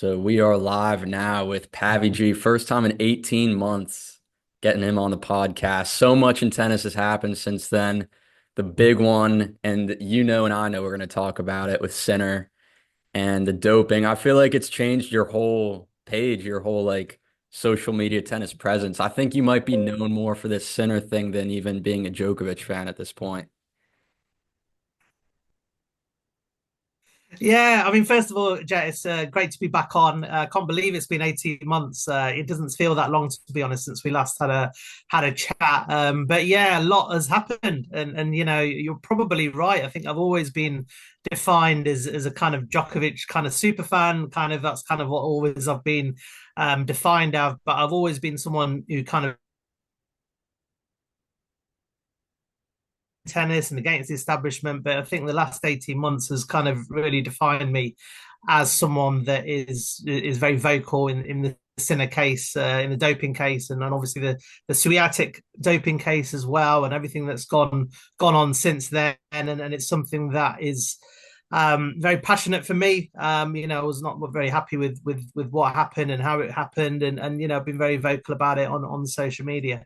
So we are live now with PavvyG. First time in 18 months getting him on the podcast. So much in tennis has happened since then. The big one, and and I know we're going to talk about it with Sinner and the doping. I feel like it's changed your whole page, your whole social media tennis presence. I think you might be known more for this Sinner thing than even being a Djokovic fan at this point. Yeah, I mean, first of all, Jet, it's great to be back on. I can't believe it's been 18 months. It doesn't feel that long, to be honest, since we last had a chat. But yeah, a lot has happened, and you're probably right. I think I've always been defined as a kind of Djokovic kind of super fan. Kind of that's kind of what always I've been defined of. But I've always been someone who kind of tennis and against the establishment. But I think the last 18 months has kind of really defined me as someone that is very vocal in the Sinner case, in the doping case, and then obviously the Swiatek doping case as well, and everything that's gone on since then. And it's something that is very passionate for me. I was not very happy with what happened and how it happened, and I've been very vocal about it on social media.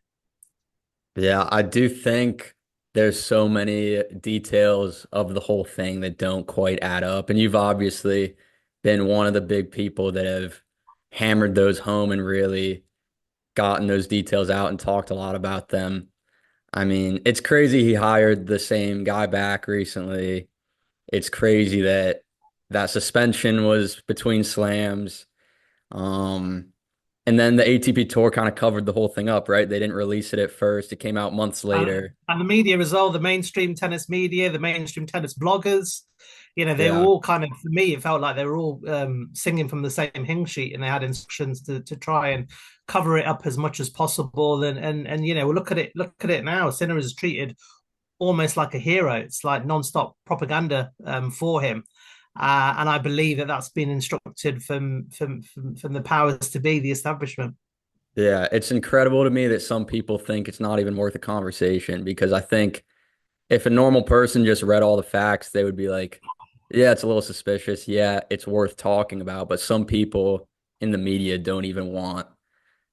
Yeah, I do think there's so many details of the whole thing that don't quite add up. And you've obviously been one of the big people that have hammered those home and really gotten those details out and talked a lot about them. I mean, it's crazy he hired the same guy back recently. It's crazy that that suspension was between slams. Um, and then the ATP Tour kind of covered the whole thing up, right? They didn't release it at first. It came out months later. And the media as well, the mainstream tennis media, the mainstream tennis bloggers, they were Yeah. all kind of, for me, it felt like they were all singing from the same hymn sheet, and they had instructions to try and cover it up as much as possible. And look at it now. Sinner is treated almost like a hero. It's like non-stop propaganda for him. And I believe that that's been instructed from the powers to be, the establishment. Yeah, it's incredible to me that some people think it's not even worth a conversation because I think if a normal person just read all the facts, they would be like, yeah, it's a little suspicious. Yeah, it's worth talking about. But some people in the media don't even want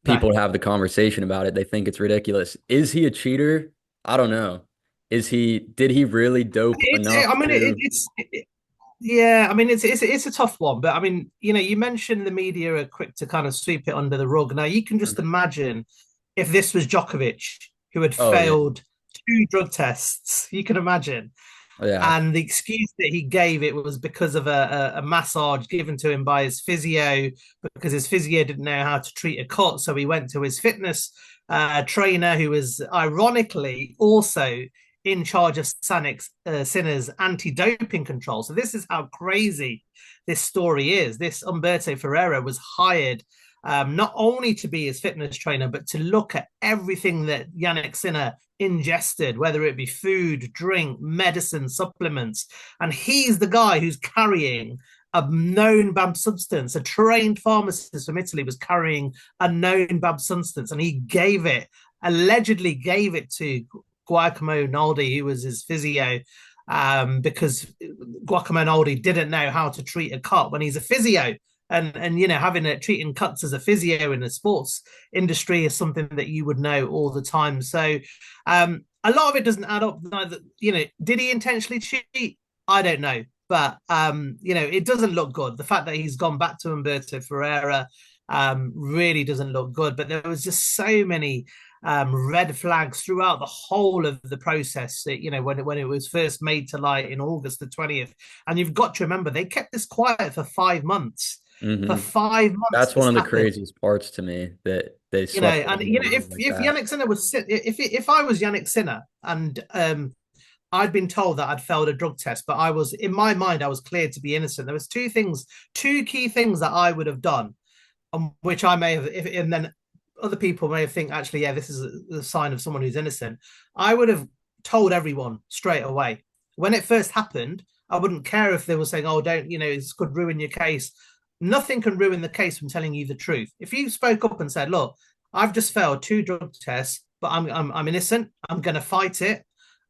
No. people to have the conversation about it. They think it's ridiculous. Is he a cheater? I don't know. Did he really dope enough I mean, to? yeah, I mean it's a tough one, but I mean, you mentioned the media are quick to kind of sweep it under the rug. Now you can just imagine if this was Djokovic who had Oh, yeah. failed two drug tests. You can imagine, Yeah. and the excuse that he gave it was because of a massage given to him by his physio, because his physio didn't know how to treat a cut, so he went to his fitness trainer, who was ironically also in charge of Sinner's anti-doping control. So this is how crazy this story is. This Umberto Ferreira was hired not only to be his fitness trainer, but to look at everything that Jannik Sinner ingested, whether it be food, drink, medicine, supplements. And he's the guy who's carrying a known banned substance. A trained pharmacist from Italy was carrying a known banned substance, and he allegedly gave it to Giacomo Naldi, who was his physio, because Giacomo Naldi didn't know how to treat a cut when he's a physio. And having treating cuts as a physio in the sports industry is something that you would know all the time. So a lot of it doesn't add up. Did he intentionally cheat? I don't know, but it doesn't look good. The fact that he's gone back to Umberto Ferreira really doesn't look good. But there was just so many red flags throughout the whole of the process. When it was first made to light in August the 20th, and you've got to remember they kept this quiet for 5 months. For Hmm. 5 months, That's one this of the happened. craziest parts to me that they swept it And under the rug like if that. Yannick Sinner if I was Yannick Sinner and I'd been told that I'd failed a drug test, but I was in my mind I was cleared to be innocent. There was two key things that I would have done, which I may have, and then other people may have think actually, yeah, this is a sign of someone who's innocent. I would have told everyone straight away when it first happened. I wouldn't care if they were saying, "Oh, don't this could ruin your case." Nothing can ruin the case from telling you the truth. If you spoke up and said, "Look, I've just failed two drug tests, but I'm innocent. I'm going to fight it,"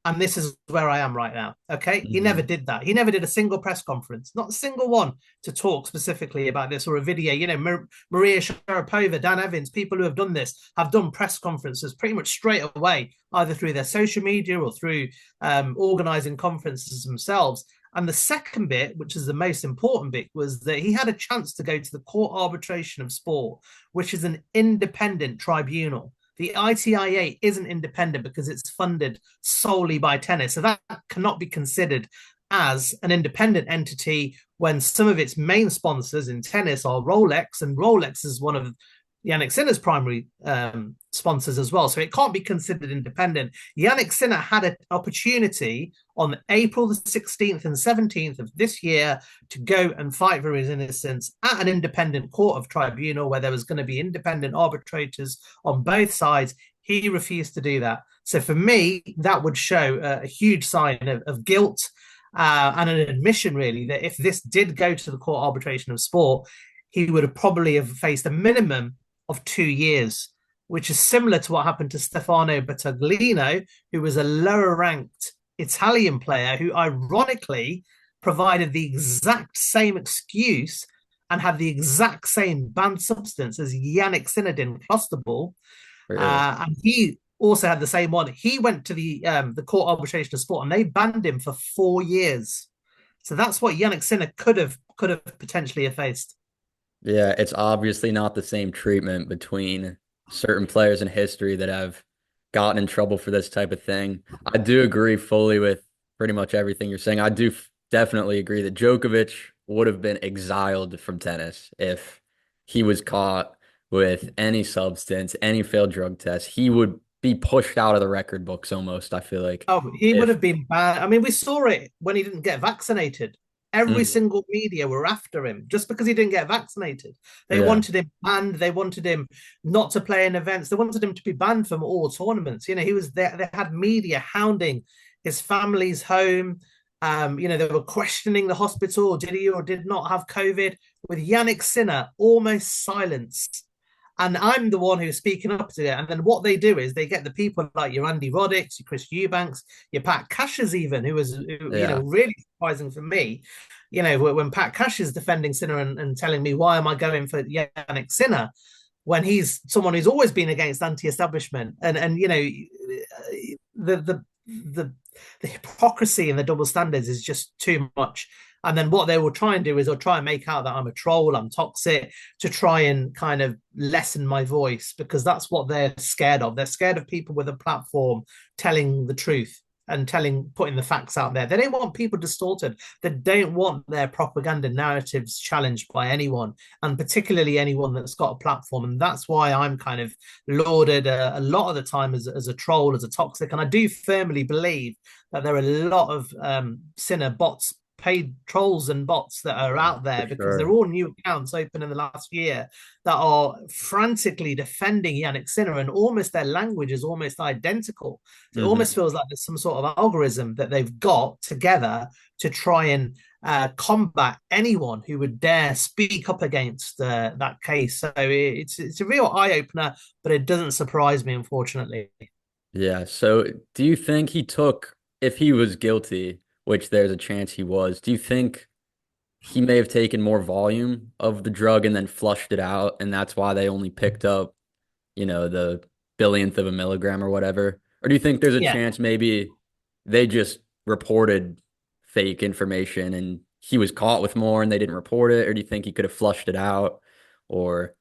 And this is where I am right now. Okay. He never Hmm. did that. He never did a single press conference, not a single one to talk specifically about this or a video. Maria Sharapova, Dan Evans, people who have done this have done press conferences pretty much straight away, either through their social media or through organizing conferences themselves. And the second bit, which is the most important bit, was that he had a chance to go to the Court Arbitration of Sport, which is an independent tribunal. The ITIA isn't independent because it's funded solely by tennis. So that cannot be considered as an independent entity when some of its main sponsors in tennis are Rolex, and Rolex is one of Jannik Sinner's primary sponsors as well. So it can't be considered independent. Jannik Sinner had an opportunity on April the 16th and 17th of this year to go and fight for his innocence at an independent court of tribunal where there was going to be independent arbitrators on both sides. He refused to do that. So for me, that would show a huge sign of guilt and an admission, really, that if this did go to the Court Arbitration of Sport, he would have probably have faced a minimum of 2 years, which is similar to what happened to Stefano Battaglino, who was a lower ranked Italian player who ironically provided the exact same excuse and had the exact same banned substance as Jannik Sinner did in clusterball. Really? And he also had the same one. He went to the Court Arbitration of Sport and they banned him for 4 years. So that's what Jannik Sinner could have potentially faced. Yeah, it's obviously not the same treatment between certain players in history that have gotten in trouble for this type of thing. I do agree fully with pretty much everything you're saying. I do definitely agree that Djokovic would have been exiled from tennis if he was caught with any substance, any failed drug test. He would be pushed out of the record books almost, I feel like. Oh, he would If have been bad. I mean, we saw it when he didn't get vaccinated. Every Mhm. single media were after him just because he didn't get vaccinated. They Yeah, wanted him banned. They wanted him not to play in events. They wanted him to be banned from all tournaments. He was there. They had media hounding his family's home. They were questioning the hospital. Did he or did not have COVID? With Jannik Sinner almost silenced, and I'm the one who's speaking up to it. And then what they do is they get the people like your Andy Roddick's, your Chris Eubanks, your Pat Cashes, even, who was, yeah, really surprising for me. When Pat Cash is defending Sinner and telling me, why am I going for Jannik Sinner? When he's someone who's always been against anti-establishment, and the hypocrisy and the double standards is just too much. And then what they will try and do is they'll try and make out that I'm a troll, I'm toxic, to try and kind of lessen my voice because that's what they're scared of. They're scared of people with a platform telling the truth and putting the facts out there. They don't want people distorted. They don't want their propaganda narratives challenged by anyone, and particularly anyone that's got a platform. And that's why I'm kind of lauded a lot of the time as a troll, as a toxic. And I do firmly believe that there are a lot of Sinner bots, paid trolls and bots that are yeah, out for there because they're sure. all new accounts open in the last year that are frantically defending Jannik Sinner, and almost their language is almost identical. So it almost Hmm. feels like there's some sort of algorithm that they've got together to try and combat anyone who would dare speak up against that case. So it's a real eye opener, but it doesn't surprise me, unfortunately. Yeah. So do you think he took, if he was guilty, which there's a chance he was, do you think he may have taken more volume of the drug and then flushed it out, and that's why they only picked up, the billionth of a milligram or whatever? Or do you think there's a Yeah, chance maybe they just reported fake information and he was caught with more and they didn't report it? Or do you think he could have flushed it out? Or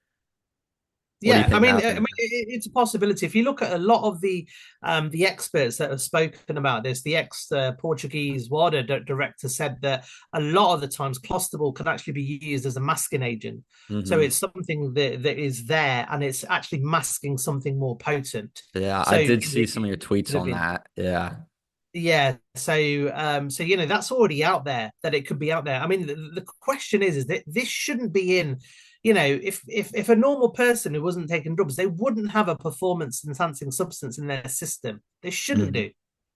what do you yeah. I think mean, happened? it's a possibility. If you look at a lot of the experts that have spoken about this, the ex Portuguese WADA director said that a lot of the times clostebol could actually be used as a masking agent. So Hmm. it's something that is there, and it's actually masking something more potent. Yeah, So I did see some of your it tweets could have on been. that. Yeah. Yeah, so that's already out there, that it could be out there. I mean, the question is that this shouldn't be in, if a normal person who wasn't taking drugs, they wouldn't have a performance enhancing substance in their system. They shouldn't Hmm. do.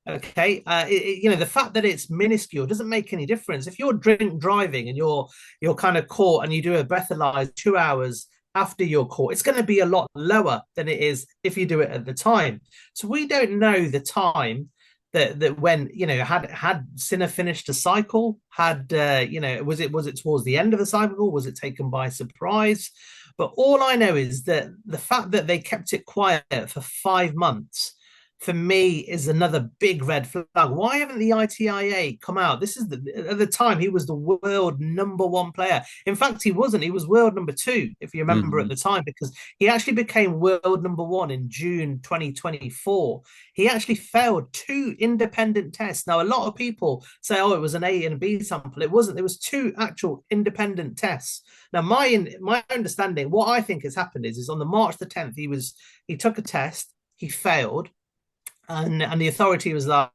Okay, the fact that it's minuscule doesn't make any difference. If you're drink driving and you're kind of caught and you do a breathalyzer 2 hours after you're caught, it's going to be a lot lower than it is if you do it at the time. So we don't know the time that when had Sinner finished a cycle, had was it towards the end of the cycle, was it taken by surprise? But all I know is that the fact that they kept it quiet for 5 months for me is another big red flag. Why haven't the ITIA come out? At the time he was the world number one player. In fact, he wasn't. He was world number two, if you remember at Hmm. the time, because he actually became world number one in June 2024. He actually failed two independent tests. Now, a lot of people say, "Oh, it was an A and a B sample." It wasn't. It was two actual independent tests. Now, my understanding, what I think has happened is on the March the 10th, he took a test, he failed, and the authority was like,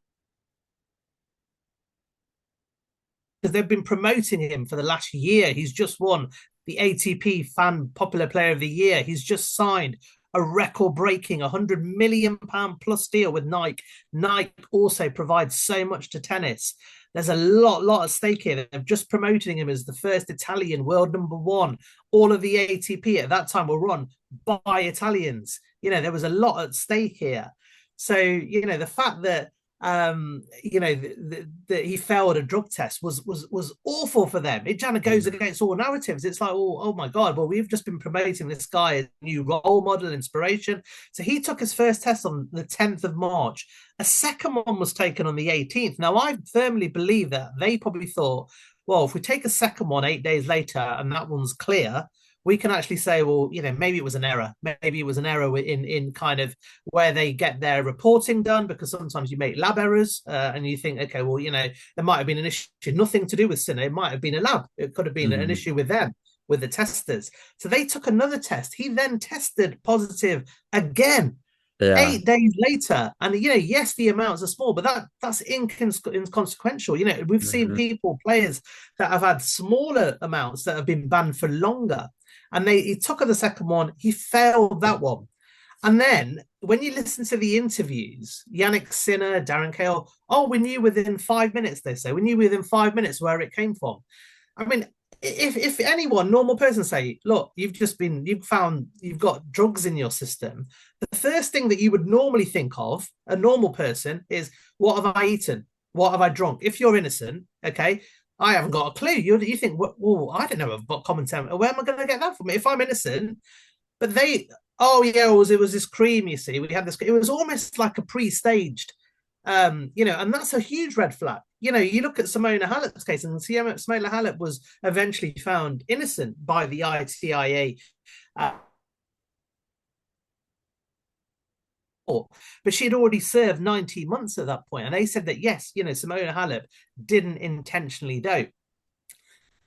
because they've been promoting him for the last year. He's just won the ATP Fan Popular Player of the Year. He's just signed a record-breaking £100 million plus deal with Nike. Nike also provides so much to tennis. There's a lot at stake here. They're just promoting him as the first Italian world number one. All of the ATP at that time were run by Italians. There was a lot at stake here. So, the fact that that he failed a drug test was awful for them. It kind of goes against all narratives. It's like, oh my God, well, we've just been promoting this guy as a new role model, inspiration. So he took his first test on the 10th of March. A second one was taken on the 18th. Now, I firmly believe that they probably thought, well, if we take a second one 8 days later and that one's clear, we can actually say, well, maybe it was an error. Maybe it was an error in kind of where they get their reporting done, because sometimes you make lab errors and you think, okay, well, there might have been an issue, nothing to do with Sinner. It might have been a lab. It could have been an Hmm. issue with them, with the testers. So they took another test. He then tested positive again Yeah. 8 days later. And yes, the amounts are small, but that's inconsequential. We've seen Hmm. players that have had smaller amounts that have been banned for longer. And he took the second one, he failed that one. And then when you listen to the interviews, Jannik Sinner, Darren Cahill, oh, we knew within 5 minutes, they say. We knew within 5 minutes where it came from. I mean, if anyone, normal person say, look, you've found you've got drugs in your system, the first thing that you would normally think of, a normal person, is what have I eaten? What have I drunk? If you're innocent, okay, I haven't got a clue. You think, well, I don't know about common sense. Where am I going to get that from? If I'm innocent, but oh yeah, it was this cream. You see, we had this. It was almost like a pre-staged, and that's a huge red flag. You look at Simona Halep's case, and Simona Halep was eventually found innocent by the ITIA. But she had already served 90 months at that point, and they said that yes, Simona Halep didn't intentionally dope.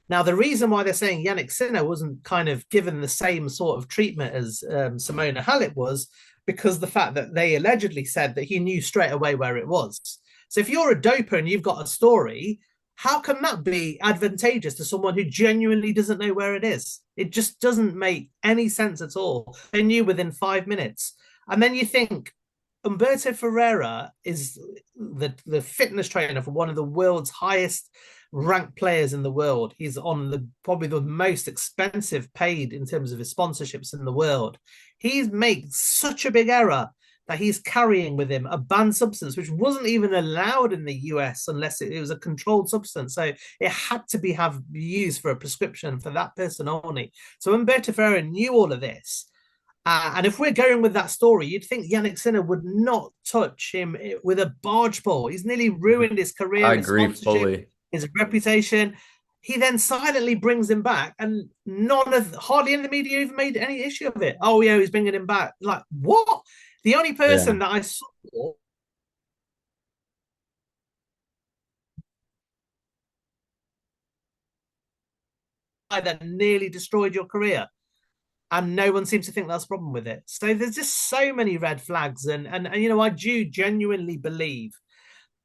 Now, the reason why they're saying Jannik Sinner wasn't kind of given the same sort of treatment as Simona Halep was, because the fact that they allegedly said that he knew straight away where it was. So if you're a doper and you've got a story, how can that be advantageous to someone who genuinely doesn't know where it is? It just doesn't make any sense at all. They knew within 5 minutes. And then you think, Umberto Ferreira is the fitness trainer for one of the world's highest ranked players in the world. He's on probably the most expensive paid in terms of his sponsorships in the world. He's made such a big error that he's carrying with him a banned substance, which wasn't even allowed in the US unless it was a controlled substance. So it had to be used for a prescription for that person only. So Umberto Ferreira knew all of this. And if we're going with that story, you'd think Jannik Sinner would not touch him with a barge pole. He's nearly ruined his I career, his agree sponsorship, fully. his reputation. He then silently brings him back, and hardly any of the media even made any issue of it. Oh, yeah, he's bringing him back. Like, what? The only Yeah. person that I saw that nearly destroyed your career, and no one seems to think that's a problem with it. So there's just so many red flags, and I do genuinely believe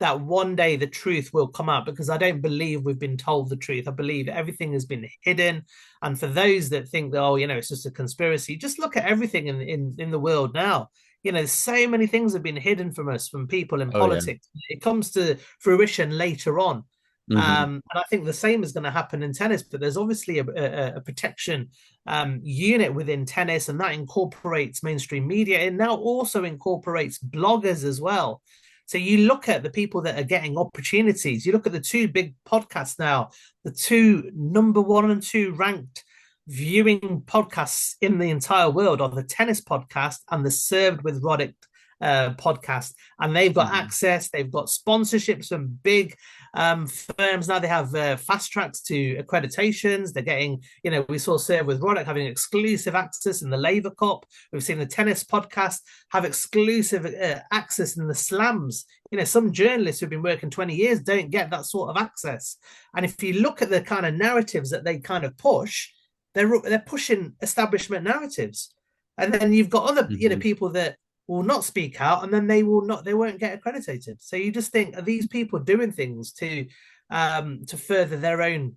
that one day the truth will come out, because I don't believe we've been told the truth. I believe everything has been hidden. And for those that think that, it's just a conspiracy, just look at everything in the world now. So many things have been hidden from us, from people in Oh yeah. politics. It comes to fruition later on. Hmm. And I think the same is going to happen in tennis, but there's obviously a protection unit within tennis, and that incorporates mainstream media. It now also incorporates bloggers as well. So you look at the people that are getting opportunities. You look at the two big podcasts now, the two number one and two ranked viewing podcasts in the entire world are the tennis podcast and the Served with Roddick podcast, and they've got Hmm. access, they've got sponsorships from big firms now. They have fast tracks to accreditations. They're getting, we saw Serve with Roddick having exclusive access in the Laver Cup. We've seen the tennis podcast have exclusive access in the slams. Some journalists who've been working 20 years don't get that sort of access. And if you look at the kind of narratives that they kind of push, they're pushing establishment narratives. And then you've got other, Hmm. people that will not speak out, and then they won't get accredited. So you just think, are these people doing things to further their own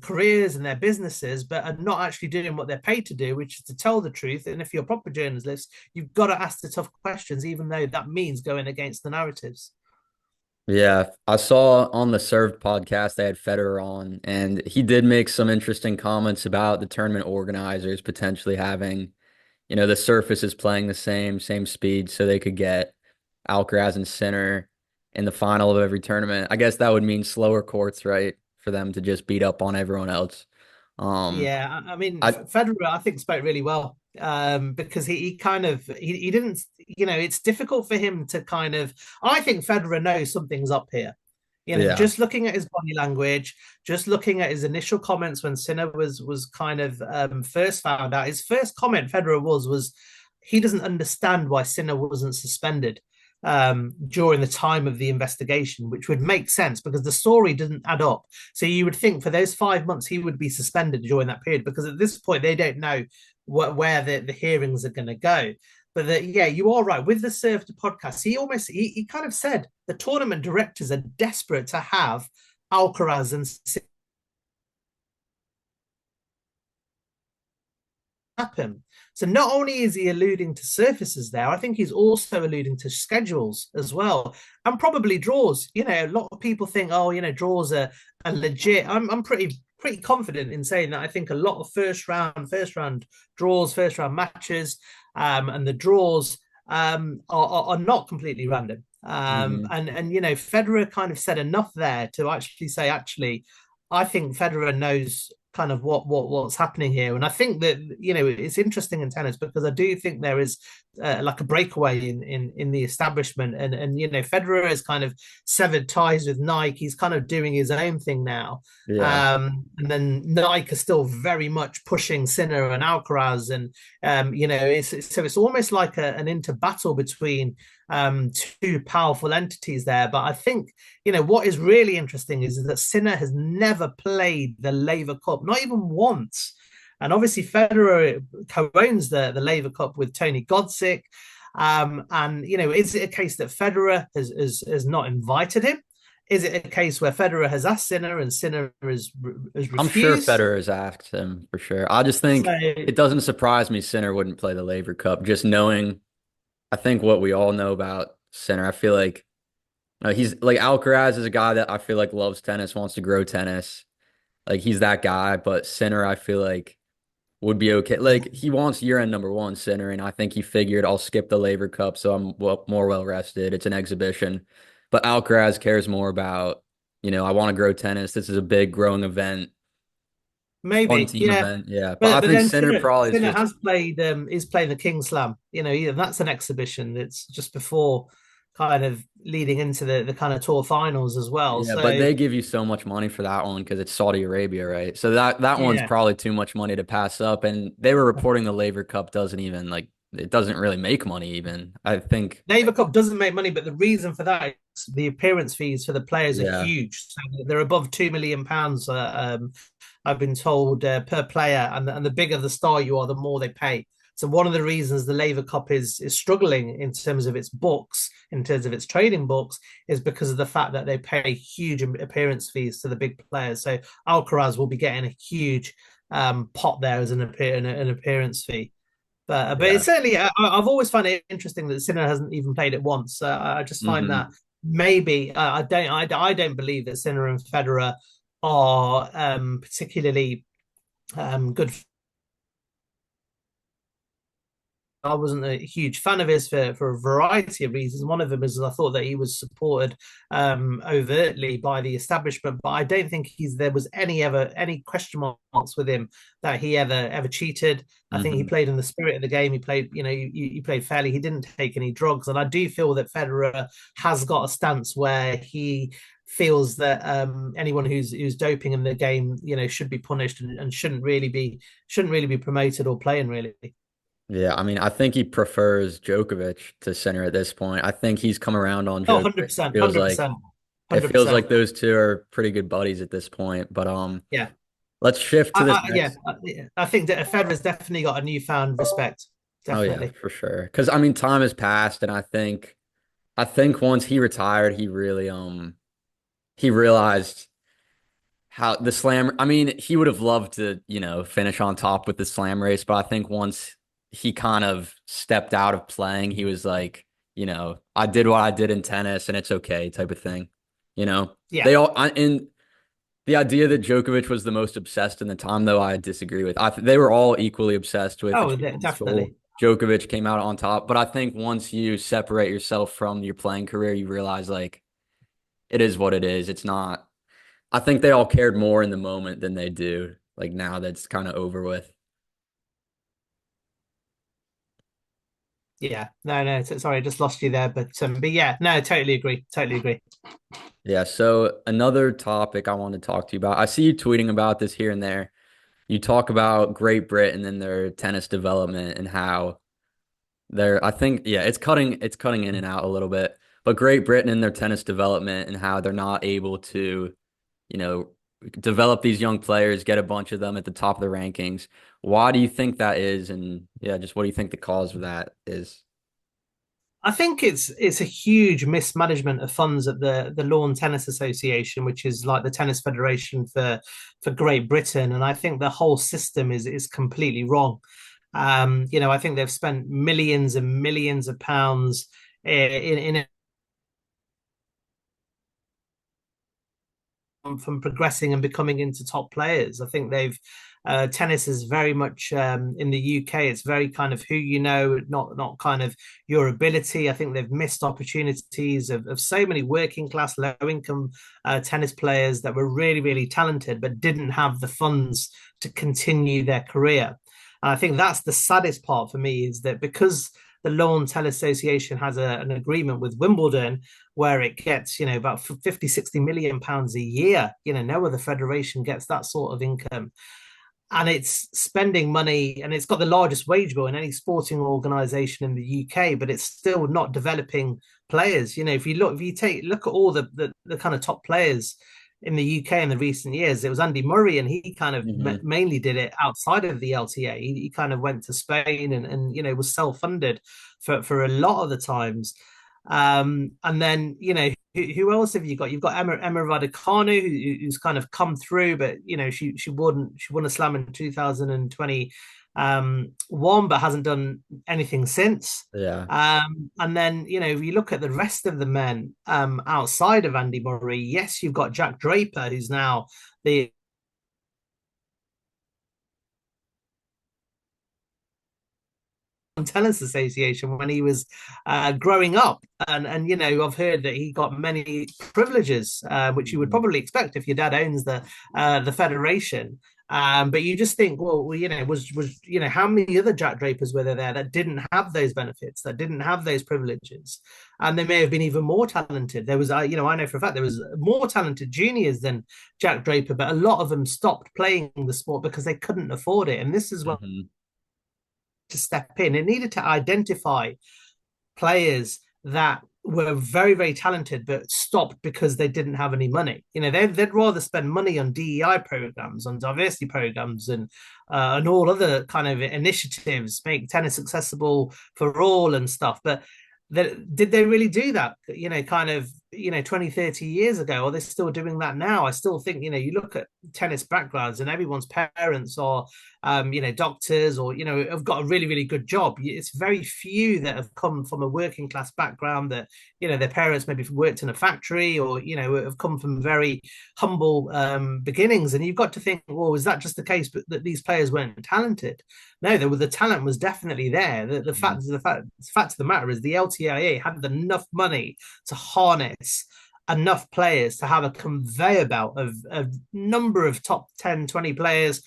careers and their businesses, but are not actually doing what they're paid to do, which is to tell the truth? And if you're a proper journalist, you've got to ask the tough questions, even though that means going against the narratives. Yeah, I saw on the Served podcast they had Federer on, and he did make some interesting comments about the tournament organizers potentially having, the surfaces playing the same speed so they could get Alcaraz and Sinner in the final of every tournament. I guess that would mean slower courts, right? For them to just beat up on everyone else. Um, Yeah, I mean, I Federer, I think, spoke really well, because he kind of he didn't, it's difficult for him to kind of. I think Federer knows something's up here. yeah. Just looking at his body language, just looking at his initial comments when Sinner was kind of first found out. His first comment, Federer was he doesn't understand why Sinner wasn't suspended during the time of the investigation, which would make sense because the story didn't add up. So you would think for those 5 months he would be suspended during that period, because at this point they don't know where the hearings are going to go. But yeah, you are right. With the Served podcast, he kind of said the tournament directors are desperate to have Alcaraz and happen. So not only is he alluding to surfaces there, I think he's also alluding to schedules as well, and probably draws. A lot of people think, oh, draws are legit. I'm pretty confident in saying that. I think a lot of first round draws, first round matches, and the draws are not completely random. Hmm. And Federer kind of said enough there to actually say, actually, I think Federer knows kind of what's happening here. And I think that it's interesting in tennis because I do think there is like a breakaway in the establishment, and Federer has kind of severed ties with Nike. He's kind of doing his own thing now. Yeah. And then Nike is still very much pushing Sinner and Alcaraz, and it's almost like an inter battle between two powerful entities there. But I think what is really interesting is that Sinner has never played the Laver Cup, not even once. And obviously, Federer co-owns the Laver Cup with Tony Godsick. And is it a case that Federer has not invited him? Is it a case where Federer has asked Sinner and Sinner has I'm sure refused? Federer has asked him for sure. I just So think it doesn't surprise me Sinner wouldn't play the Laver Cup, just knowing, I think what we all know about Sinner. I feel like he's like Alcaraz is a guy that I feel like loves tennis, wants to grow tennis. Like he's that guy, but Sinner, I feel like would be okay. Like he wants year-end number one Sinner, and I think he figured I'll skip the Laver Cup, so I'm more well rested. It's an exhibition, but Alcaraz cares more about, I want to grow tennis. This is a big growing event, fun maybe, team yeah. event. Yeah, but I But think then Sinner Sinner probably is Sinner just has played is playing the King Slam. That's an exhibition that's just before kind of leading into the kind of tour finals as well. yeah, but So they give you so much money for that one because it's Saudi Arabia, right? So that one's yeah, probably too much money to pass up. And they were reporting the Laver Cup doesn't even like it doesn't really make money even. I think, Laver Cup doesn't make money, but the reason for that is the appearance fees for the players are yeah, huge. So they're above £2 million. I've been told per player, and the bigger the star you are, the more they pay. So one of the reasons the Laver Cup is struggling in terms of its books, in terms of its trading books, is because of the fact that they pay huge appearance fees to the big players. So Alcaraz will be getting a huge pot there as an appearance fee. But yeah. it's certainly, I've always found it interesting that Sinner hasn't even played it once. I just find that Hmm. maybe I don't believe that Sinner and Federer are particularly good I wasn't a huge fan of his for a variety of reasons. One of them is I thought that he was supported overtly by the establishment, but I don't think there was any question marks with him that he ever cheated. I think he Hmm. played in the spirit of the game. He played, he played fairly. He didn't take any drugs, and I do feel that Federer has got a stance where he feels that anyone who's doping in the game, should be punished and shouldn't really be promoted or playing really. Yeah, I mean, I think he prefers Djokovic to center at this point. I think he's come around on Oh, Djokovic. 100%, Feels like 100%, it feels like 100%. those two are pretty good buddies at this point. But Yeah. let's shift to this Yeah, next. I think that Federer's definitely got a newfound respect. Oh yeah, Definitely. for sure. Because I mean, time has passed, and I think once he retired, he really he realized how the slam. I mean, he would have loved to finish on top with the slam race, but I think once he kind of stepped out of playing, he was like, I did what I did in tennis, and it's okay, type of thing. You know, Yeah. they all and the idea that Djokovic was the most obsessed in the time, though, I disagree with. They were all equally obsessed with Oh, achieving this goal. definitely. Djokovic came out on top, but I think once you separate yourself from your playing career, you realize like it is what it is. It's not. I think they all cared more in the moment than they do like now that's kind of over with. Yeah. No, no. Sorry, I just lost you there. But yeah, no, totally agree. Totally agree. Yeah, so another topic I want to talk to you about. I see you tweeting about this here and there. You talk about Great Britain and their tennis development and how I think yeah, it's cutting in and out a little bit. But Great Britain and their tennis development and how they're not able to, you know, develop these young players, get a bunch of them at the top of the rankings. Why do you think that is? And yeah, just what do you think the cause of that is? I think it's a huge mismanagement of funds at the Lawn Tennis Association, which is like the tennis federation for Great Britain, and I think the whole system is completely wrong. I think they've spent millions and millions of pounds in from progressing and becoming into top players. I think they've tennis is very much in the UK. It's very kind of who you know, not kind of your ability. I think they've missed opportunities of so many working class, low income tennis players that were really really talented but didn't have the funds to continue their career. And I think that's the saddest part for me is that because the Lawn Tennis Association has an agreement with Wimbledon where it gets, about 50, 60 million pounds a year. No other federation gets that sort of income. And it's spending money and it's got the largest wage bill in any sporting organization in the UK, but it's still not developing players. If you look at all the kind of top players in the UK in the recent years, it was Andy Murray, and he kind of Hmm. mainly did it outside of the LTA. He kind of went to Spain and was self funded for a lot of the times. And then who else have you got? You've got Emma Raducanu, who's kind of come through, but she won a slam in 2020 one, but hasn't done anything since. Yeah. And then if you look at the rest of the men outside of Andy Murray, yes, you've got Jack Draper, who's now the Tennis Association when he was growing up, and I've heard that he got many privileges, which you would Mhm. probably expect if your dad owns the federation. But you just think, well, was how many other Jack Drapers were there that didn't have those benefits, that didn't have those privileges, and they may have been even more talented. There was, I know for a fact there was more talented juniors than Jack Draper, but a lot of them stopped playing the sport because they couldn't afford it, and this is what Hmm. to step in. It needed to identify players that were very, very talented but stopped because they didn't have any money. They'd rather spend money on DEI programs, on diversity programs, and all other kind of initiatives, make tennis accessible for all and stuff. But did they really do that? Kind of 20, 30 years ago, or they're still doing that now. I still think, you look at tennis backgrounds and everyone's parents are, doctors or, have got a really, really good job. It's very few that have come from a working class background that, their parents maybe worked in a factory or, have come from very humble beginnings. And you've got to think, well, is that just the case, but that these players weren't talented? No, the talent was definitely there. The fact of the matter is the LTIA had enough money to harness enough players to have a conveyor belt of a number of top 10, 20 players.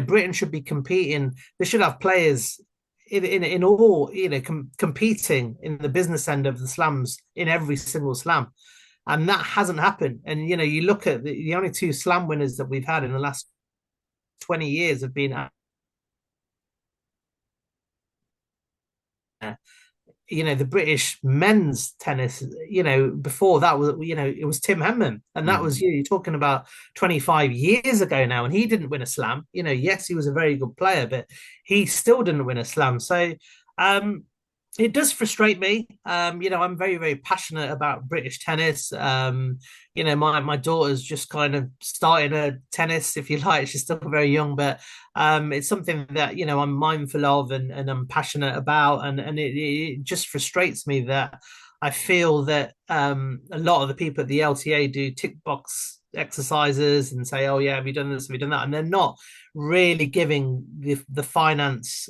Britain should be competing. They should have players in all, competing in the business end of the slams in every single slam. And that hasn't happened. And, you look at the only two slam winners that we've had in the last 20 years have been the British men's tennis, before that was, it was Tim Henman. And that was, Hmm. you're talking about 25 years ago now. And he didn't win a slam. Yes, he was a very good player, but he still didn't win a slam. So, um, it does frustrate me. I'm very, very passionate about British tennis. My daughter's just kind of starting her tennis, if you like. She's still very young, but it's something that I'm mindful of and I'm passionate about, and it just frustrates me that I feel that a lot of the people at the LTA do tick box exercises and say, "Oh yeah, have you done this? Have you done that?" And they're not really giving the finance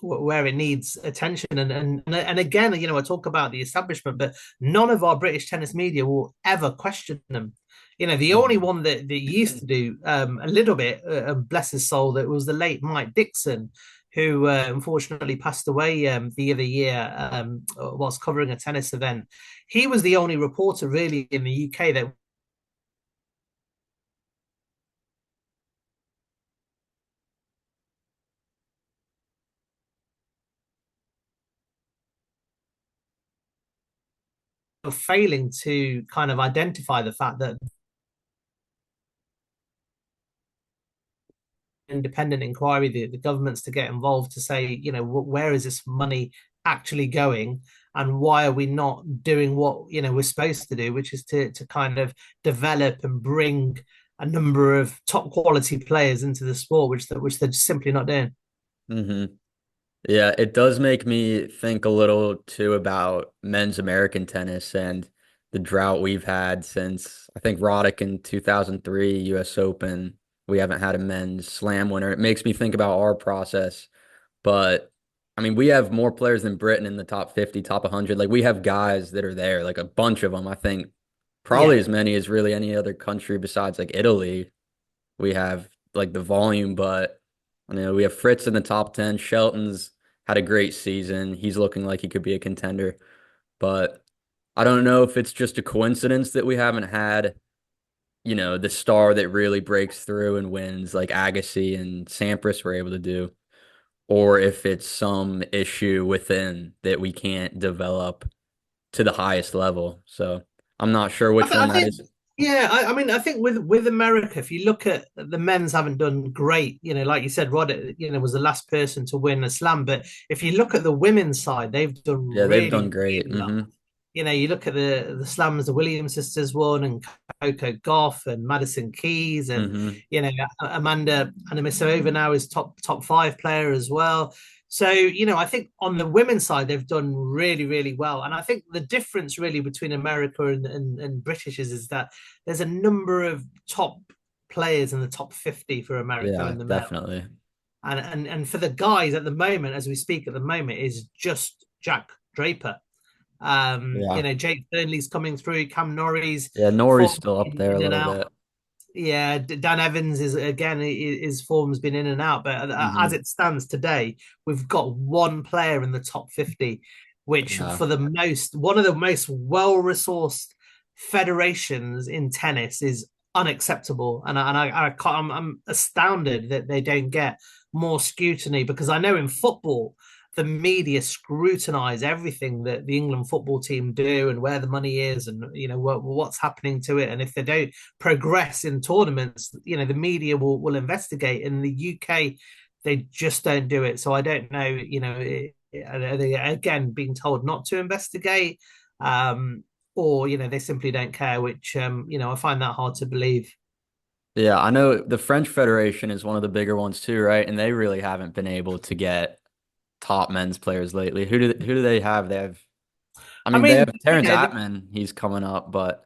where it needs attention. And again, I talk about the establishment, but none of our British tennis media will ever question them. The only Hmm. one that used to do a little bit, bless his soul, that was the late Mike Dixon, who unfortunately passed away the other year whilst covering a tennis event. He was the only reporter really in the UK that were failing to kind of identify the fact that independent inquiry, the governments to get involved to say, where is this money actually going, and why are we not doing what we're supposed to do, which is to kind of develop and bring a number of top quality players into the sport, which they're just simply not doing. Hmm. Yeah, it does make me think a little too about men's American tennis and the drought we've had since I think Roddick in 2003 US Open. We haven't had a men's slam winner. It makes me think about our process. But I mean, we have more players than Britain in the top 50, top 100. Like we have guys that are there, like a bunch of them. I think Yeah. probably as many as really any other country besides like Italy. We have like the volume, but we have Fritz in the top 10. Shelton's had a great season. He's looking like he could be a contender, but I don't know if it's just a coincidence that we haven't had, the star that really breaks through and wins like Agassi and Sampras were able to do, or if it's some issue within that we can't develop to the highest level. So I'm not sure which one I that think, is. yeah, I mean, I think with America, if you look at the men's haven't done great, like you said, Rod, was the last person to win a slam. But if you look at the women's side, they've done Yeah, they've really, done great. really well. You look at the slams the Williams sisters won, and Coco Gauff and Madison Keys, and Hmm. Amanda Amisova now is top five player as well. So, I think on the women's side, they've done really, really well. And I think the difference really between America and British is that there's a number of top players in the top 50 for America Yeah, in the male. definitely. And for the guys at the moment, as we speak at the moment, is just Jack Draper. Yeah. Jake Burnley's coming through, Cam Norrie's Yeah, Nori's form still up there a in and little out. bit. Yeah, Dan Evans is again his form's been in and out, but as Hmm. it stands today, we've got one player in the top 50, which Yeah. for the most one of the most well-resourced federations in tennis is unacceptable, and I can't, I'm astounded that they don't get more scrutiny because I know in football the media scrutinize everything that the England football team do and where the money is and what's happening to it, and if they don't progress in tournaments, the media will investigate. In the UK, they just don't do it. So I don't know, are they again being told not to investigate? or they simply don't care, which I find that hard to believe. Yeah, I know the French Federation is one of the bigger ones too, right? And they really haven't been able to get top men's players lately. Who do they have? I I mean, they mean, have Terrence Attman, he's coming up, but um,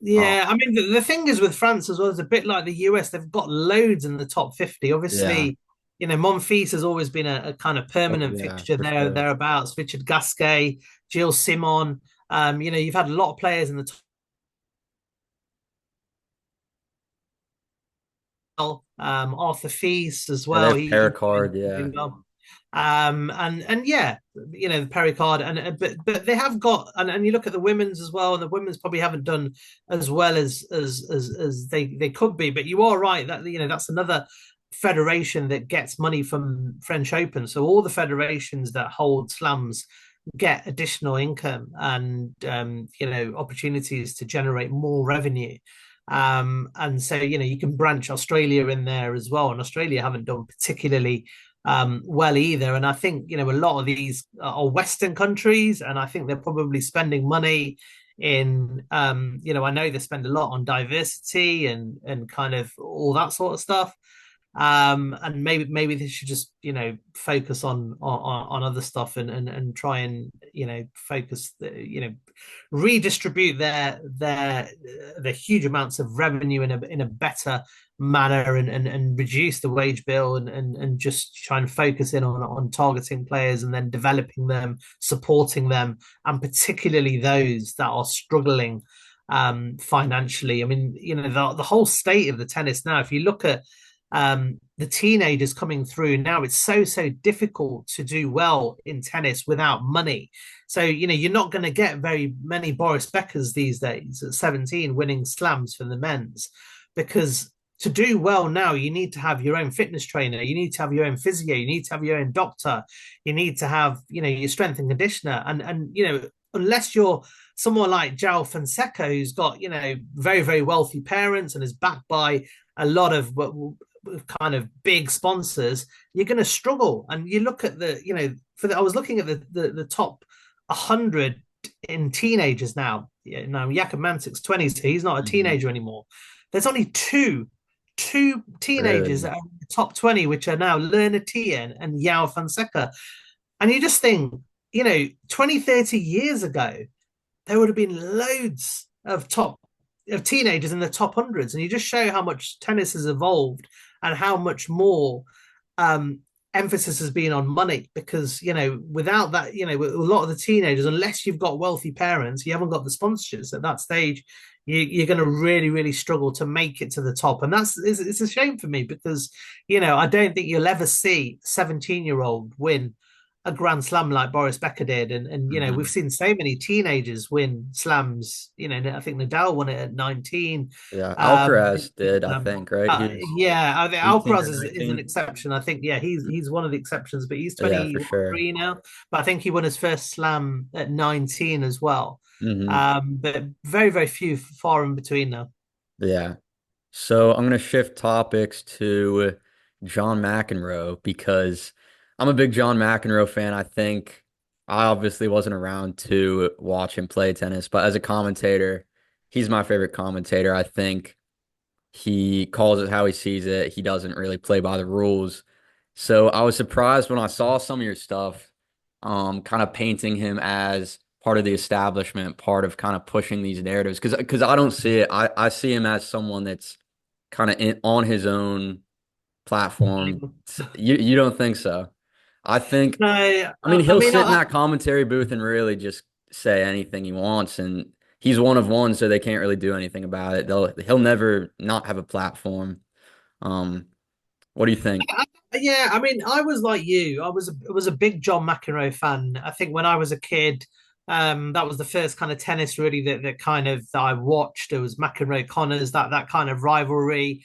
yeah, I mean, the thing is with France as well, is a bit like the US. They've got loads in the top 50. yeah. Obviously, Monfils has always been a kind of Oh permanent yeah, fixture for there, sure. thereabouts. Richard Gasquet, Gilles Simon. You've had a lot of players in the top. Arthur Feast as Yeah, they well. have He's Pericard, doing yeah. well. And yeah, the Pericard, and but they have got, and you look at the women's as well, and the women's probably haven't done as well as they could be. But you are right that that's another federation that gets money from French Open. So all the federations that hold slams get additional income and opportunities to generate more revenue. And so you can branch Australia in there as well, and Australia haven't done particularly well either. And I think a lot of these are Western countries, and I think they're probably spending money in I know they spend a lot on diversity and kind of all that sort of stuff. And maybe they should just focus on other stuff and try and focus redistribute their huge amounts of revenue in a better manner and reduce the wage bill and just try and focus in on targeting players and then developing them, supporting them, and particularly those that are struggling financially. I mean, the whole state of the tennis now, if you look at the teenagers coming through now, it's so difficult to do well in tennis without money. So you're not going to get very many Boris Beckers these days at 17 winning slams for the men's, because to do well now you need to have your own fitness trainer, you need to have your own physio, you need to have your own doctor, you need to have your strength and conditioner, and unless you're someone like João Fonseca, who's got very very wealthy parents and is backed by a lot of kind of big sponsors, you're going to struggle. And you look at I was looking at the top 100 in teenagers now. Now Jakub Mansik's 20, so he's not a Mhm. teenager anymore. There's only two teenagers Really? that are in the top 20, which are now Lerner Tien and Yao Fonseca. And you just think, 20, 30 years ago, there would have been loads of teenagers in the top hundreds, and you just show how much tennis has evolved and how much more um, emphasis has been on money. Because without that, a lot of the teenagers, unless you've got wealthy parents, you haven't got the sponsorships at that stage. You're going to really, really struggle to make it to the top, and it's a shame for me because I don't think you'll ever see 17-year-old win a Grand Slam like Boris Becker did, and we've Mhm. seen so many teenagers win slams. I think Nadal won it at 19. Yeah, Um, Alcaraz did, I think, right? He was yeah, I think 18 Alcaraz or is an 19. exception. I think he's one of the exceptions, but he's Yeah, for sure. 23 now. But I think he won his first slam at 19 as well. Hmm. But very very few, far in between now. Yeah. So I'm gonna shift topics to John McEnroe because I'm a big John McEnroe fan. I think I obviously wasn't around to watch him play tennis, but as a commentator, he's my favorite commentator. I think he calls it how he sees it. He doesn't really play by the rules. So I was surprised when I saw some of your stuff, kind of painting him as part of the establishment, part of kind of pushing these narratives. Because I don't see it. I see him as someone that's kind of on his own platform. You don't think so? I think, No, I mean, I he'll mean, sit in that commentary booth and really just say anything he wants, and he's one of one, so they can't really do anything about it. He'll never not have a platform. Um, what do you think? yeah, I mean, I was like you. I was a big John McEnroe fan. I think when I was a kid, that was the first kind of tennis really that I watched. It was McEnroe Connors, that kind of rivalry.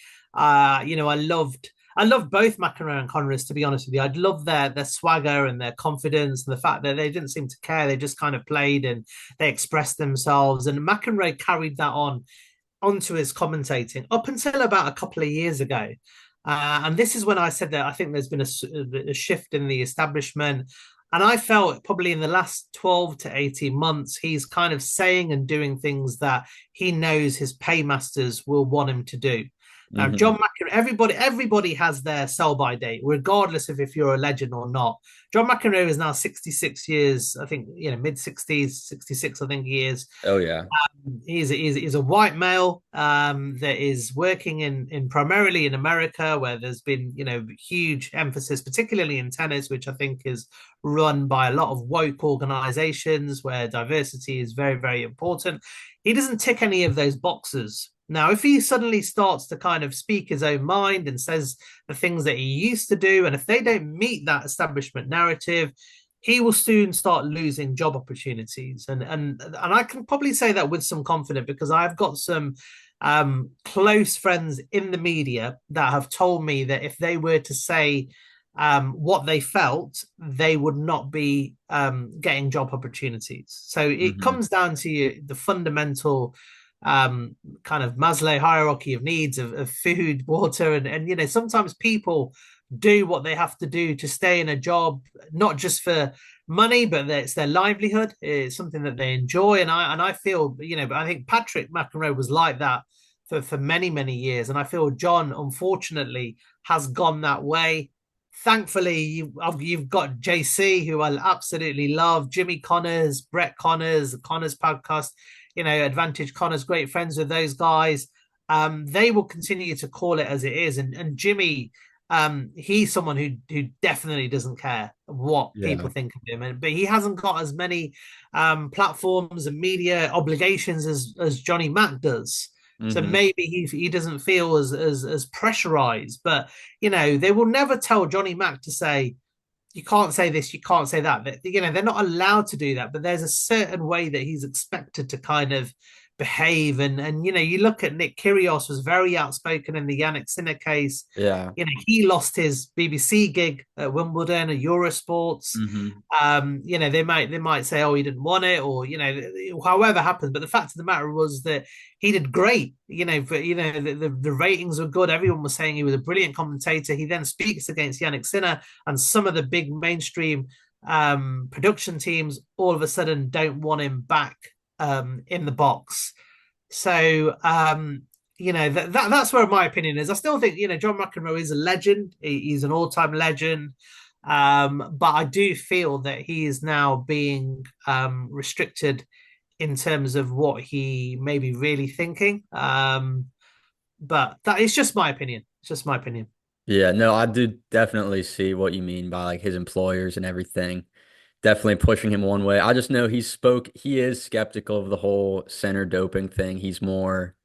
I loved both McEnroe and Connors, to be honest with you. I'd love their swagger and their confidence and the fact that they didn't seem to care. They just kind of played and they expressed themselves. And McEnroe carried that onto his commentating up until about a couple of years ago. And this is when I said that I think there's been a shift in the establishment. And I felt probably in the last 12 to 18 months, he's kind of saying and doing things that he knows his paymasters will want him to do. Now, Hmm. John McEnroe, everybody has their sell by date, regardless of if you're a legend or not. John McEnroe is now 66 years, I think, mid 60s, 66, I think he is. Oh yeah. He's a white male that is working in primarily in America, where there's been huge emphasis, particularly in tennis, which I think is run by a lot of woke organizations where diversity is very, very important. He doesn't tick any of those boxes. Now, if he suddenly starts to kind of speak his own mind and says the things that he used to do, and if they don't meet that establishment narrative, he will soon start losing job opportunities. And I can probably say that with some confidence because I've got some close friends in the media that have told me that if they were to say what they felt, they would not be getting job opportunities. So it Hmm. comes down to the fundamental kind of Maslow hierarchy of needs of food, water, and sometimes people do what they have to do to stay in a job, not just for money, but it's their livelihood. It's something that they enjoy, and I feel but I think Patrick McEnroe was like that for many many years, and I feel John unfortunately has gone that way. Thankfully, you've got JC, who I absolutely love, Jimmy Connors, Brett Connors, the Connors podcast, Advantage Connors, great friends with those guys. They will continue to call it as it is, and Jimmy, he's someone who definitely doesn't care what Yeah. people think of him, but he hasn't got as many platforms and media obligations as Johnny Mack does. So Hmm. maybe he doesn't feel as pressurized, but they will never tell Johnny Mack to say you can't say this, you can't say that. They're not allowed to do that, but there's a certain way that he's expected to kind of behave. And you look at Nick Kyrgios was very outspoken in the Jannik Sinner case. Yeah. He lost his BBC gig at Wimbledon and Eurosports. Hmm. They might say, oh, he didn't want it, or however happened. But the fact of the matter was that he did great. The ratings were good. Everyone was saying he was a brilliant commentator. He then speaks against Jannik Sinner, and some of the big mainstream production teams all of a sudden don't want him back in the box. So that's where my opinion is. I still think John McEnroe is a legend. He's an all-time legend. But I do feel that he is now being restricted in terms of what he may be really thinking. But that is just my opinion. It's just my opinion. Yeah, no, I do definitely see what you mean by like his employers and everything. Definitely pushing him one way. I just know he is skeptical of the whole center doping thing. He's more,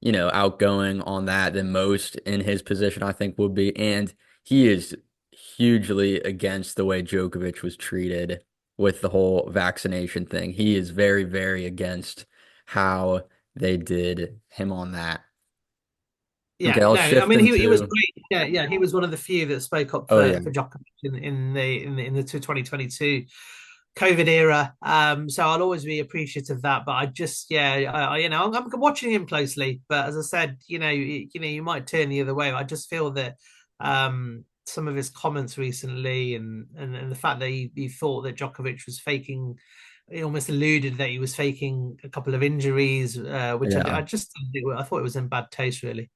outgoing on that than most in his position, I think would be. And he is hugely against the way Djokovic was treated with the whole vaccination thing. He is very, very against how they did him on that. Okay, Yeah, I'll no, I shift mean he was into, great. Yeah, yeah, he was one of the few that spoke up oh for yeah. for Djokovic in the 2022 COVID era. So I'll always be appreciative of that. But I just, yeah, I'm watching him closely. But as I said, you might turn the other way. I just feel that some of his comments recently, and the fact that he thought that Djokovic was faking. He almost alluded that he was faking a couple of injuries, which I Yeah. just I thought it was in bad taste, really.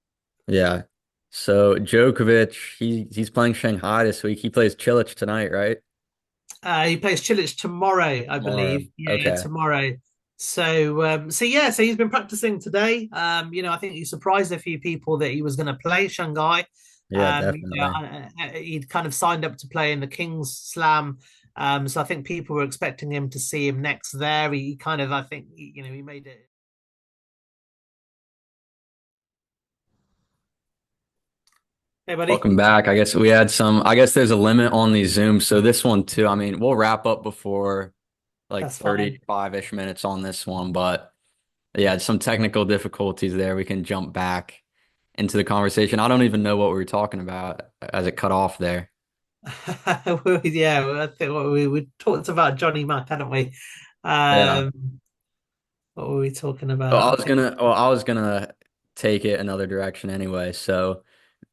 Yeah. So Djokovic, he's playing Shanghai this week. He plays Chilich tonight, right? He plays Chilich tomorrow, I Tomorrow. believe. Yeah, Okay. tomorrow. So he's been practicing today. I think he surprised a few people that he was going to play Shanghai. Yeah, definitely. He'd kind of signed up to play in the Kings Slam. So I think people were expecting him to see him next there. He kind of, I think, he made it. Hey, buddy. Welcome back. I guess there's a limit on these Zooms. So this one too, I mean, we'll wrap up before like That's fine. 35-ish minutes on this one, but yeah, some technical difficulties there. We can jump back into the conversation. I don't even know what we were talking about as it cut off there. Yeah, well, I think we talked about Johnny Mack, hadn't we? Yeah. What were we talking Well, about? I was gonna take it another direction anyway. So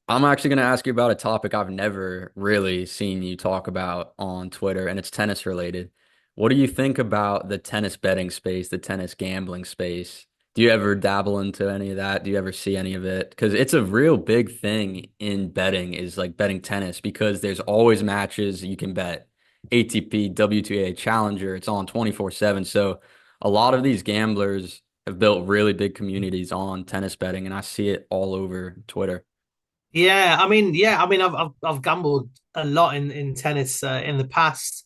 I'm actually going to ask you about a topic I've never really seen you talk about on Twitter, and it's tennis related. What do you think about the tennis betting space, the tennis gambling space? Do you ever dabble into any of that? Do you ever see any of it? Because it's a real big thing in betting, is like betting tennis, because there's always matches you can bet. ATP, WTA, Challenger, it's on 24/7. So a lot of these gamblers have built really big communities on tennis betting, and I see it all over Twitter. I've gambled a lot in tennis in the past.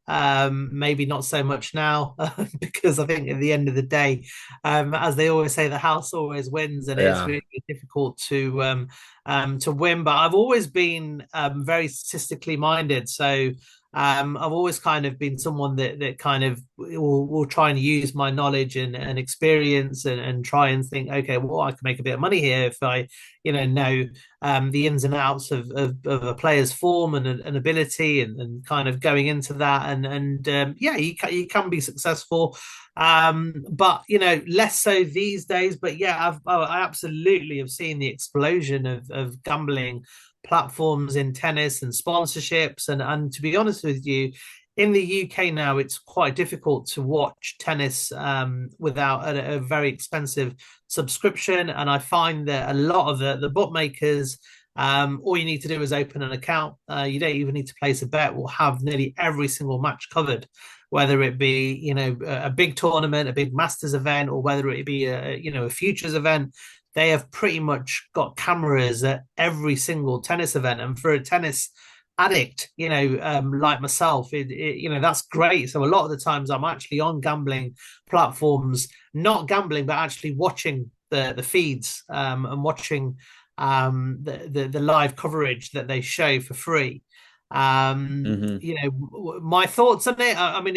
Maybe not so much now because I think at the end of the day, as they always say, the house always wins, and it's Yeah. really difficult to win. But I've always been very statistically minded, so I've always kind of been someone that kind of will try and use my knowledge and experience and try and think, okay, well, I can make a bit of money here if I, know the ins and outs of a player's form and ability and kind of going into that and yeah, you can be successful, but less so these days. But yeah, I absolutely have seen the explosion of gambling platforms in tennis and sponsorships, and to be honest with you, in the UK now, it's quite difficult to watch tennis without a very expensive subscription. And I find that a lot of the bookmakers, all you need to do is open an account. You don't even need to place a bet. Will have nearly every single match covered, whether it be a big tournament, a big Masters event, or whether it be a futures event. They have pretty much got cameras at every single tennis event, and for a tennis addict, like myself, that's great. So a lot of the times I'm actually on gambling platforms, not gambling, but actually watching the feeds and watching the live coverage that they show for free. Hmm. My thoughts on it. I mean,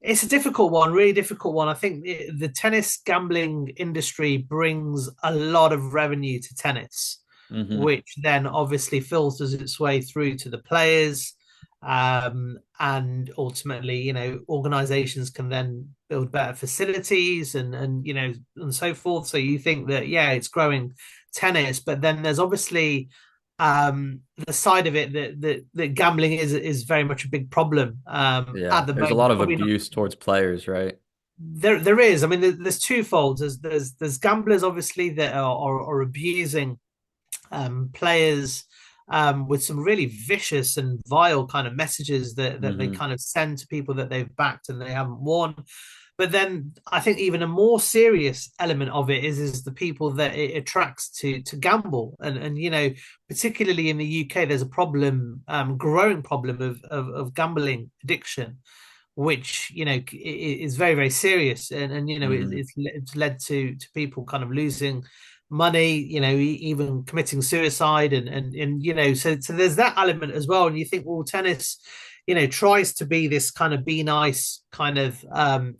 it's a difficult one, really difficult one. I think the tennis gambling industry brings a lot of revenue to tennis, Hmm. which then obviously filters its way through to the players. And ultimately, organizations can then build better facilities and so forth. So you think that, yeah, it's growing tennis, but then there's obviously the side of it that gambling is very much a big problem Yeah. at the There's a lot moment. of Probably not. abuse towards players, right? There is. I mean, there's twofold. There's gamblers obviously that are abusing players with some really vicious and vile kind of messages that they Hmm. kind of send to people that they've backed and they haven't won. But then I think even a more serious element of it is the people that it attracts to gamble, and particularly in the UK, there's a problem, growing problem of gambling addiction, which is very very serious, and Hmm. it's led to people kind of losing money, even committing suicide, and so there's that element as well. And you think, well, tennis tries to be this kind of be nice kind of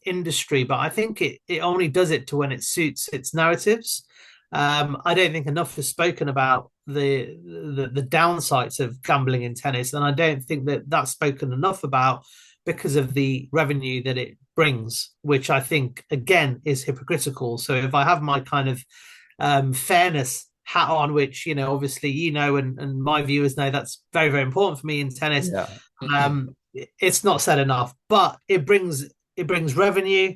industry, but I think it only does it to when it suits its narratives. I don't think enough is spoken about the downsides of gambling in tennis, and I don't think that that's spoken enough about because of the revenue that it brings, which I think again is hypocritical. So if I have my kind of fairness hat on, which obviously and my viewers know that's very very important for me in tennis. Yeah. It's not said enough, but it brings revenue,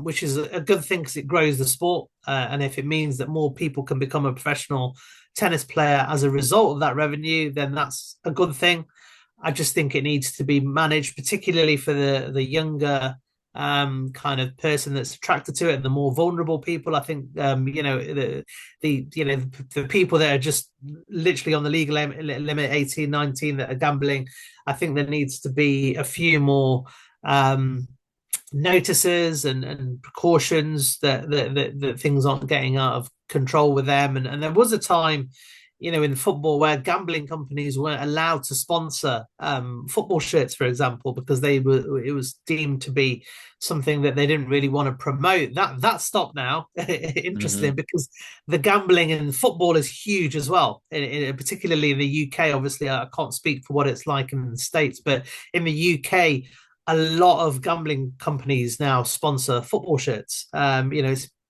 which is a good thing because it grows the sport, and if it means that more people can become a professional tennis player as a result of that revenue, then that's a good thing. I just think it needs to be managed, particularly for the younger kind of person that's attracted to it and the more vulnerable people. I think the people that are just literally on the legal limit 18, 19 that are gambling. I think there needs to be a few more notices and precautions that things aren't getting out of control with them. And there was a time, in football where gambling companies weren't allowed to sponsor football shirts, for example, because it was deemed to be something that they didn't really want to promote. That stopped now. Interesting, Hmm. because the gambling in football is huge as well, particularly in the UK. Obviously, I can't speak for what it's like in the States, but in the UK, a lot of gambling companies now sponsor football shirts.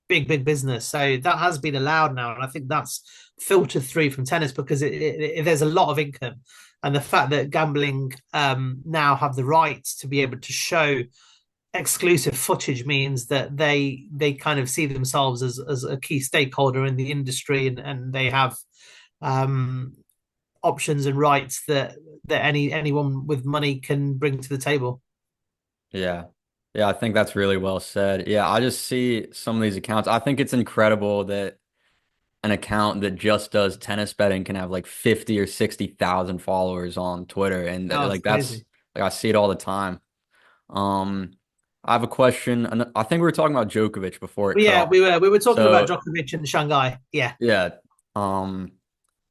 big business. So that has been allowed now, and I think that's filtered through from tennis because there's a lot of income, and the fact that gambling now have the rights to be able to show exclusive footage means that they kind of see themselves as a key stakeholder in the industry, and they have um, options and rights that anyone with money can bring to the table. Yeah. Yeah, I think that's really well said. Yeah, I just see some of these accounts. I think it's incredible that an account that just does tennis betting can have like 50 or 60,000 followers on Twitter. And Oh, it's like that's crazy. like I see it all the time. Um, I have a question. And I think we were talking about Djokovic before it But cut yeah, off. we were talking about So Djokovic and Shanghai. Yeah. yeah. Um,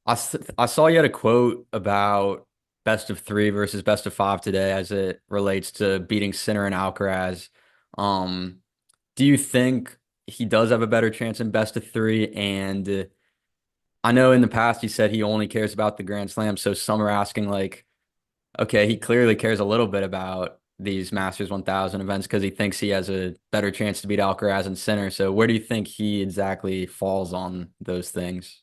I saw you had a quote about best of three versus best of five today as it relates to beating Sinner and Alcaraz. Um, do you think he does have a better chance in best of three? And I know in the past he said he only cares about the Grand Slam. So some are asking like, okay, he clearly cares a little bit about these Masters 1000 events because he thinks he has a better chance to beat Alcaraz and Sinner. So where do you think he exactly falls on those things?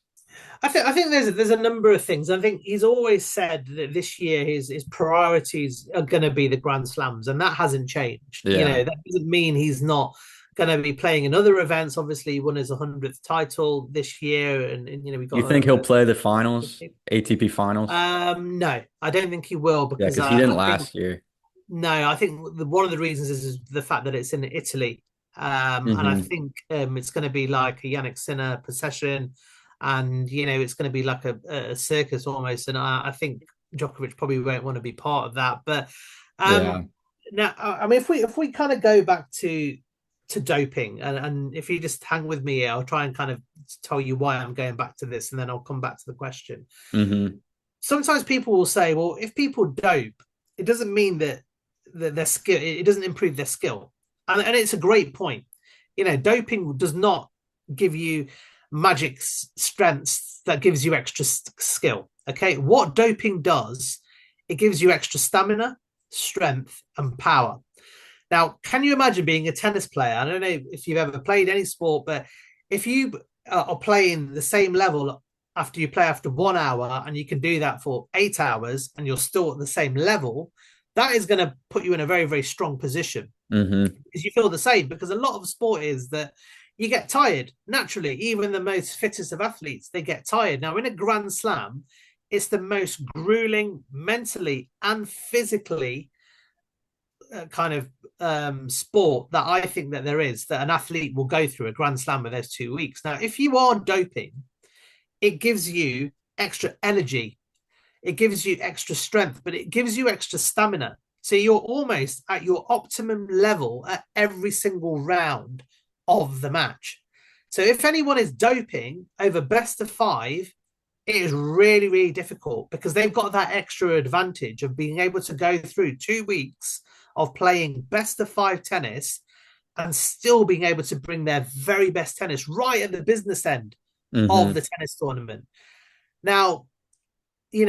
I think there's a number of things. I think he's always said that this year his priorities are going to be the Grand Slams, and that hasn't changed. Yeah. That doesn't mean he's not going to be playing in other events. Obviously, he won his 100th title this year, and we You got think he'll play the finals, ATP finals? no, I don't think he will Yeah, because because he I didn't think last year. no, I think one of the reasons is the fact that it's in Italy. And I Hmm. think it's going to be like a Jannik Sinner procession, and it's going to be like a circus almost. And I think Djokovic probably won't want to be part of that. But Yeah. um, now, I mean, if we kind of go back to doping, and if you just hang with me here, I'll try and kind of tell you why I'm going back to this, and then I'll come back to the question. Hmm. Sometimes people will say, well, if people dope, it doesn't mean that their skill, it doesn't improve their skill. And it's a great point. Doping does not give you magic strengths that gives you extra skill. Okay. What doping does, it gives you extra stamina, strength, and power. Now, can you imagine being a tennis player? I don't know if you've ever played any sport, but if you are playing the same level after you play after 1 hour and you can do that for 8 hours and you're still at the same level, that is going to put you in a very, very strong position Hmm. because you feel the same. Because a lot of sport is that you get tired naturally. Even the most fittest of athletes, they get tired. Now, in a Grand Slam, it's the most grueling mentally and physically kind of sport that I think that there is that an athlete will go through a Grand Slam of those 2 weeks. Now, if you are doping, it gives you extra energy, it gives you extra strength, but it gives you extra stamina. So you're almost at your optimum level at every single round of the match. So if anyone is doping over best of five, it is really, really difficult because they've got that extra advantage of being able to go through 2 weeks of playing best of five tennis and still being able to bring their very best tennis right at the business end of Hmm. the tennis tournament. Now, we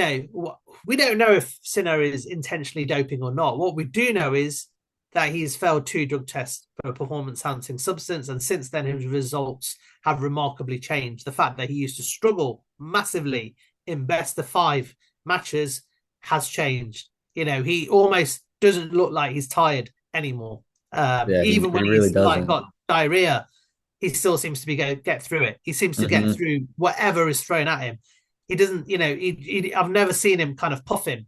don't know if Sinner is intentionally doping or not. What we do know is that he's failed 2 drug tests for a performance enhancing substance, and since then his results have remarkably changed. The fact that he used to struggle massively in best of five matches has changed. He almost doesn't look like he's tired anymore. Yeah, Even when he really he's like doesn't. got diarrhea, he still seems to be get through it. He seems to get Hmm. through whatever is thrown at him. He doesn't, I've never seen him kind of puffing.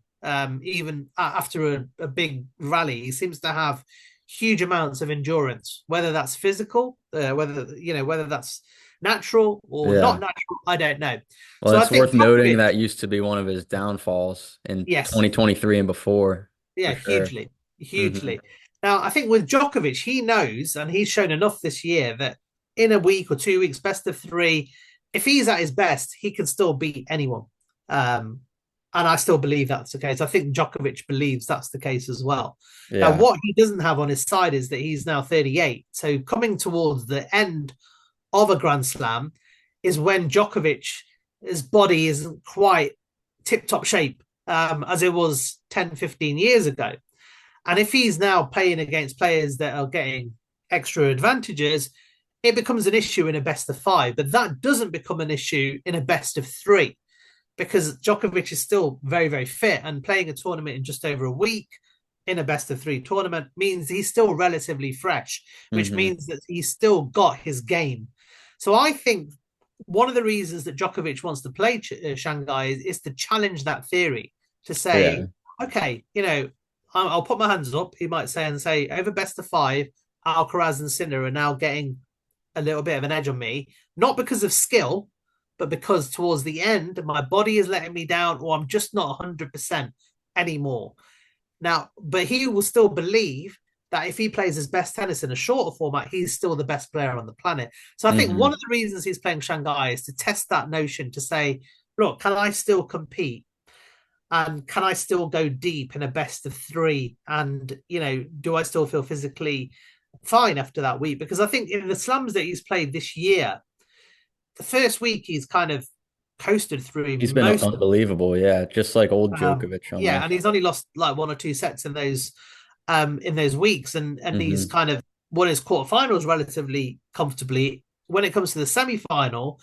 Even after a big rally, he seems to have huge amounts of endurance. Whether that's physical, whether that's natural or not Yeah. natural, I don't know. Well, So I it's think worth noting Djokovic, that used to be one of his downfalls in yes, 2023 and before, for yeah, sure. hugely, Hmm. hugely. Now, I think with Djokovic, he knows, and he's shown enough this year that in a week or 2 weeks, best of three, if he's at his best, he can still beat anyone. Um, and I still believe that's the case. I think Djokovic believes that's the case as well. Now, Yeah. what he doesn't have on his side is that he's now 38. So coming towards the end of a Grand Slam is when Djokovic, his body isn't quite tip top shape as it was 10, 15 years ago. And if he's now playing against players that are getting extra advantages, it becomes an issue in a best of five, but that doesn't become an issue in a best of three because Djokovic is still very, very fit, and playing a tournament in just over a week in a best of three tournament means he's still relatively fresh, which Hmm. means that he's still got his game. So I think one of the reasons that Djokovic wants to play Shanghai is to challenge that theory, to Yeah. say, okay, I'll put my hands up, he might say, and say, over best of five, Alcaraz and Sinner are now getting a little bit of an edge on me, not because of skill, but because towards the end, my body is letting me down, or I'm just not 100% anymore. Now, but he will still believe that if he plays his best tennis in a shorter format, he's still the best player on the planet. So I think one Hmm. of the reasons he's playing Shanghai is to test that notion, to say, look, can I still compete? And can I still go deep in a best of three? And, do I still feel physically fine after that week? Because I think in the slams that he's played this year, the first week he's kind of coasted through He's been most of them. unbelievable. Yeah. Just like old Djokovic Yeah, and almost. he's only lost like one or two sets in those weeks, and he's Hmm. kind of won his quarterfinals relatively comfortably. When it comes to the semi-final,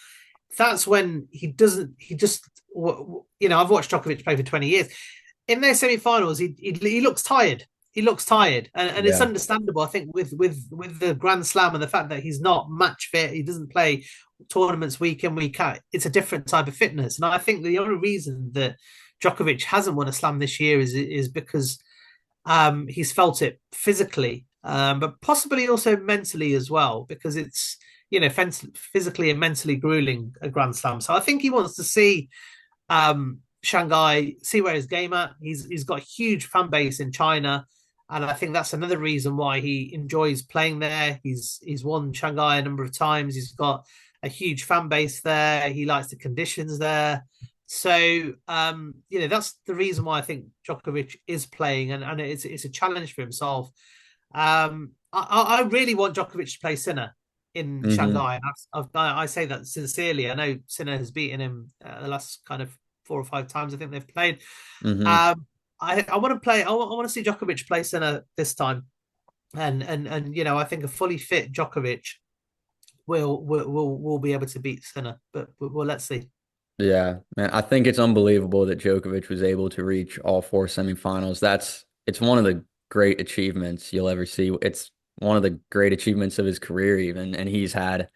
that's when he doesn't. He just, I've watched Djokovic play for 20 years. In their semi-finals, he looks tired. He looks tired, and it's Yeah. understandable. I think with the Grand Slam and the fact that he's not match fit, he doesn't play tournaments week in week out. It's a different type of fitness, and I think the only reason that Djokovic hasn't won a slam this year is because he's felt it physically, but possibly also mentally as well, because it's physically and mentally grueling a Grand Slam. So I think he wants to see Shanghai, see where his game at. He's got a huge fan base in China, and I think that's another reason why he enjoys playing there. He's won Shanghai a number of times. He's got a huge fan base there. He likes the conditions there. So that's the reason why I think Djokovic is playing, and it's a challenge for himself. I really want Djokovic to play Sinner in Hmm. Shanghai. I say that sincerely. I know Sinner has beaten him the last kind of 4 or 5 times I think they've played. Hmm. I want to play. I want to see Djokovic play Sinner this time, and I think a fully fit Djokovic will be able to beat Sinner. But well, let's see. Yeah, man, I think it's unbelievable that Djokovic was able to reach all four semifinals. It's one of the great achievements you'll ever see. It's one of the great achievements of his career even, and he's had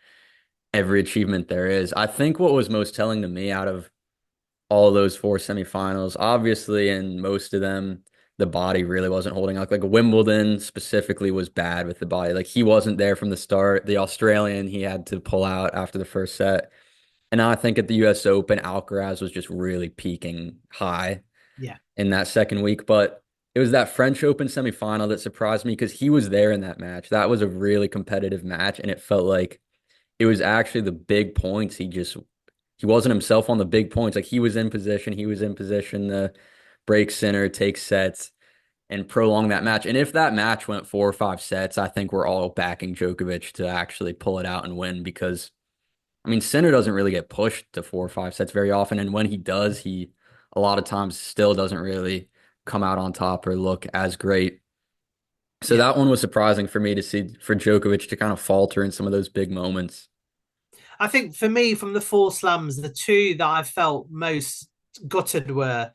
every achievement there is. I think what was most telling to me out of all those four semifinals, obviously in most of them, the body really wasn't holding up. Like Wimbledon specifically was bad with the body. Like he wasn't there from the start. The Australian, he had to pull out after the first set. And I think at the US Open, Alcaraz was just really peaking high Yeah, in that second week. But it was that French Open semifinal that surprised me because he was there in that match. That was a really competitive match, and it felt like it was actually the big points. He wasn't himself on the big points. Like he was in position, to break center, take sets, and prolong that match. And if that match went 4 or 5 sets, I think we're all backing Djokovic to actually pull it out and win because I mean, Sinner doesn't really get pushed to 4 or 5 sets very often, and when he does, he a lot of times still doesn't really come out on top or look as great. So yeah. that one was surprising for me to see for Djokovic to kind of falter in some of those big moments. I think for me, from the four slams, the two that I felt most gutted were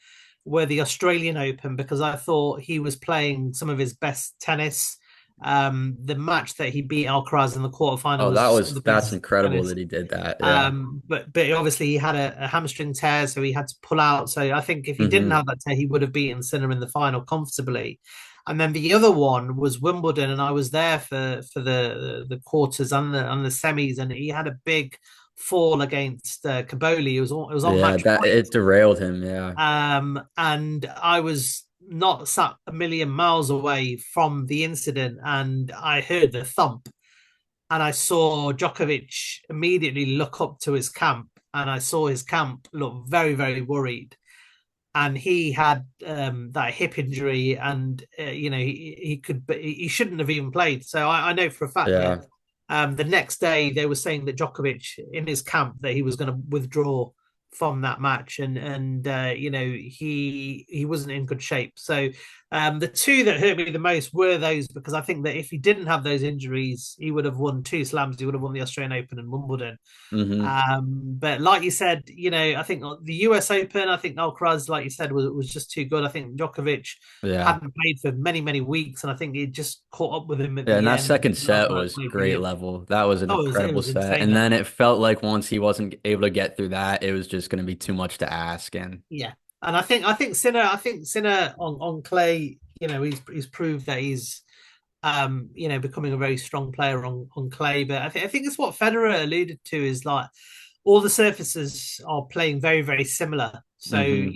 the Australian Open because I thought he was playing some of his best tennis. The match that he beat Alcaraz in the quarterfinal Oh, was some of the that's best incredible tennis. that he did that. Yeah. But obviously he had a hamstring tear, so he had to pull out. So I think if he didn't Hmm. have that tear, he would have beaten Sinner in the final comfortably. And then the other one was Wimbledon, and I was there for the quarters and the semis, and he had a big fall against Caboli. It was on Yeah, match that point, it derailed him. Yeah. and I was not sat a million miles away from the incident, and I heard the thump, and I saw Djokovic immediately look up to his camp, and I saw his camp look very, very worried. And he had that hip injury, and he shouldn't have even played. So I know for a fact that Yeah. the next day they were saying that Djokovic in his camp that he was going to withdraw from that match, and he wasn't in good shape. So The two that hurt me the most were those because I think that if he didn't have those injuries, he would have won two slams. He would have won the Australian Open and Wimbledon. Hmm. But like you said, I think the US Open, I think Alcaraz, like you said, was just too good. I think Djokovic Yeah. hadn't played for many, many weeks, and I think it just caught up with him at Yeah, and the that end. second And set Alcaraz was played great brilliant. level. That was an Oh, it incredible was set. insane And then level. it felt like once he wasn't able to get through that, it was just going to be too much to ask. And Yeah, and I think Sinner on clay, he's proved that he's becoming a very strong player on clay. But I think it's what Federer alluded to is like all the surfaces are playing very, very similar. So, hmm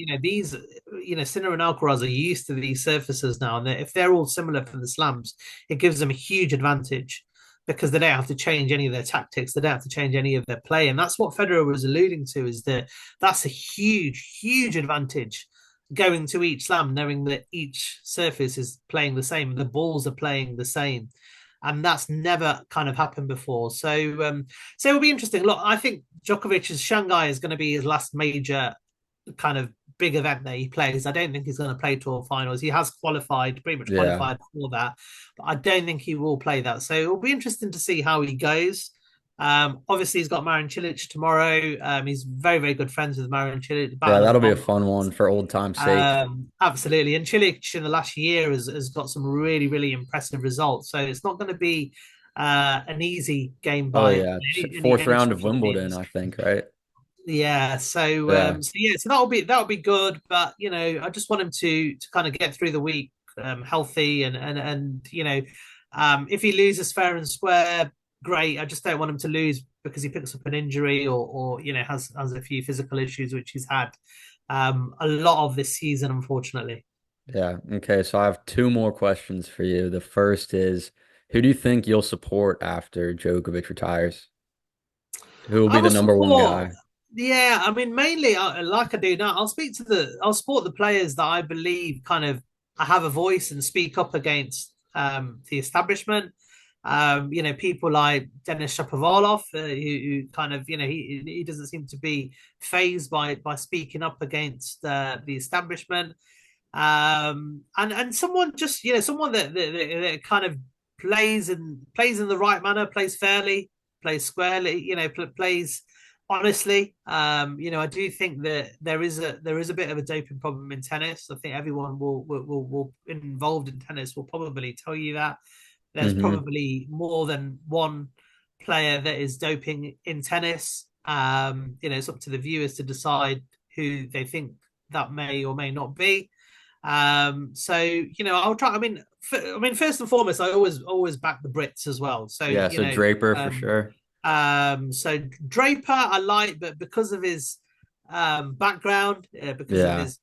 Sinner and Alcaraz are used to these surfaces now. And if they're all similar for the slams, it gives them a huge advantage because they don't have to change any of their tactics. They don't have to change any of their play. And that's what Federer was alluding to is that that's a huge, huge advantage going to each slam, knowing that each surface is playing the same, the balls are playing the same. And that's never kind of happened before. So it'll be interesting. Look, I think Djokovic's Shanghai is going to be his last major kind of big event that he plays. I don't think he's going to play tour finals. He has qualified, pretty much yeah. qualified for that, but I don't think he will play that. So it'll be interesting to see how he goes. Obviously, he's got Marin Cilic tomorrow. He's very, very good friends with Marin Cilic, Yeah, Battle of the that'll be a Bomb. fun one for old time's sake. Absolutely. And Cilic in the last year has got some really, really impressive results. So it's not going to be an easy game Oh by yeah. Fourth any round of stretch of the Wimbledon, means. I think, right? Yeah, Yeah. so that'll be good, but I just want him to kind of get through the week healthy and if he loses fair and square, great. I just don't want him to lose because he picks up an injury or has a few physical issues which he's had a lot of this season, unfortunately. Yeah. Okay, so I have two more questions for you. The first is, who do you think you'll support after Djokovic retires? Who will I be the will number one support. guy? Yeah, I mean, mainly like I do now. I'll support the players that I believe kind of have a voice and speak up against the establishment. People like Denis Shapovalov, who kind of, he doesn't seem to be phased by speaking up against the establishment. And someone just, someone that kind of plays in the right manner, plays fairly, plays squarely, plays honestly. I do think that there is a bit of a doping problem in tennis. I think everyone will involved in tennis will probably tell you that there's Hmm. probably more than one player that is doping in tennis. It's up to the viewers to decide who they think that may or may not be. I'll try. First and foremost, I always back the Brits as well. Yeah, so Draper for Um, sure. so Draper I like, but because of his background, because of Yeah. his,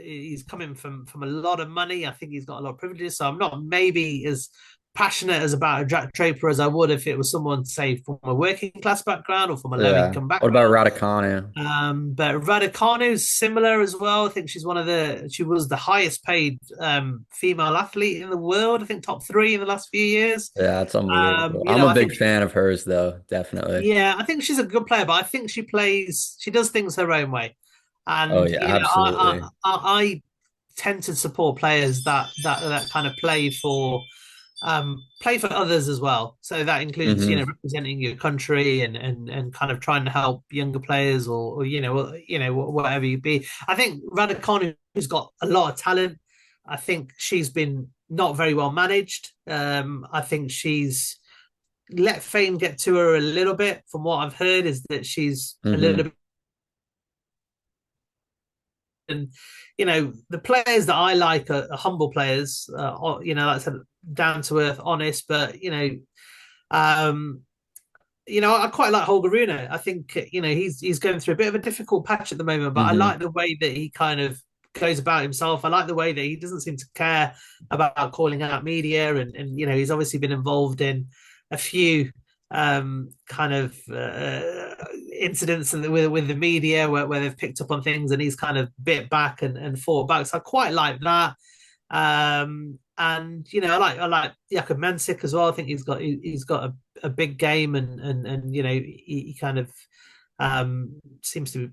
he's coming from a lot of money. I think he's got a lot of privileges. So I'm not maybe as passionate as about a Jack Draper as I would if it was someone, say, from a working class background or from a low Yeah. income What about background. Raducanu? But Raducanu's similar as well. I think she was the highest paid female athlete in the world. I think top three in the last few years. Yeah, it's unbelievable. I'm a I big think fan of hers though, definitely. yeah, I think she's a good player, but I think she does things her own way. Oh And yeah, absolutely. I tend to support players that kind of play for others as well. So that includes, Hmm. representing your country and kind of trying to help younger players whatever you be. I think Raducanu has got a lot of talent. I think she's been not very well managed. I think she's let fame get to her a little bit. From what I've heard, is that she's a little Hmm. bit. And the players that I like are humble players. Like I said, down to earth, honest. But um, I quite like Holger Rune. I think he's going through a bit of a difficult patch at the moment, but I Hmm. like the way that he kind of goes about himself. I like the way that he doesn't seem to care about calling out media, and he's obviously been involved in a few kind of incidents with the media where they've picked up on things, and he's kind of bit back and fought back. So I quite like that. And I like Jakub Mensik as well. I think he's got a big game, and he kind of seems to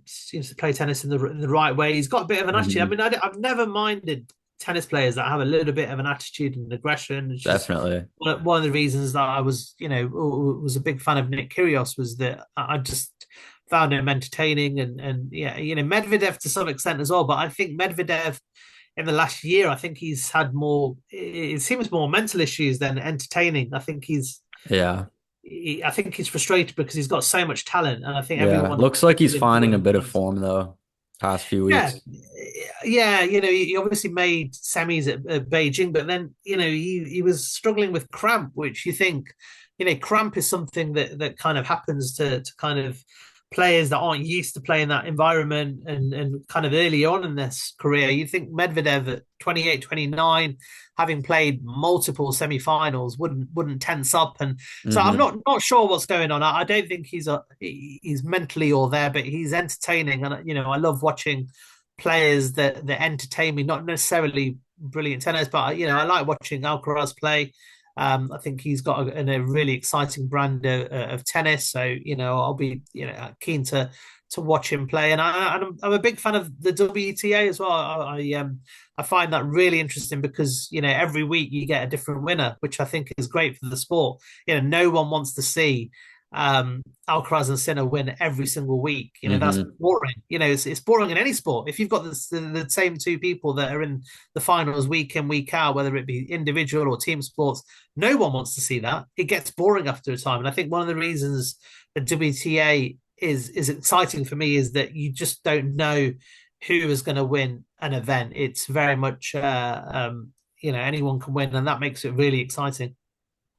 play tennis in the right way. He's got a bit of an attitude. I Hmm. mean, I've never minded tennis players that have a little bit of an attitude and aggression. It's just Definitely. one of the reasons that I was, was a big fan of Nick Kyrgios was that I just found him entertaining and yeah, Medvedev to some extent as well. But I think Medvedev in the last year, I think he's had more. It seems more mental issues than entertaining. Yeah. I think he's frustrated because he's got so much talent, and I think Yeah. everyone Looks like he's with him finding a doing bit of it. form though, past few Yeah, weeks. yeah. He obviously made semis at Beijing, but then he was struggling with cramp, which you think, cramp is something that kind of happens to kind of players that aren't used to playing that environment and kind of early on in this career. You think Medvedev at 28, 29, having played multiple semi-finals, wouldn't tense up. And so I'm Hmm. not sure what's going on. I don't think he's mentally all there, but he's entertaining. And I love watching players that entertain me, not necessarily brilliant tennis, but I like watching Alcaraz play. I think he's got a really exciting brand of tennis, so I'll be keen to watch him play, and I'm a big fan of the WTA as well. I find that really interesting because every week you get a different winner, which I think is great for the sport. No one wants to see Alcaraz and Sinner win every single week. That's Hmm. boring. It's boring in any sport. If you've got the same two people that are in the finals week in, week out, whether it be individual or team sports, no one wants to see that. It gets boring after a time. And I think one of the reasons the WTA is exciting for me is that you just don't know who is going to win an event. It's very much anyone can win, and that makes it really exciting.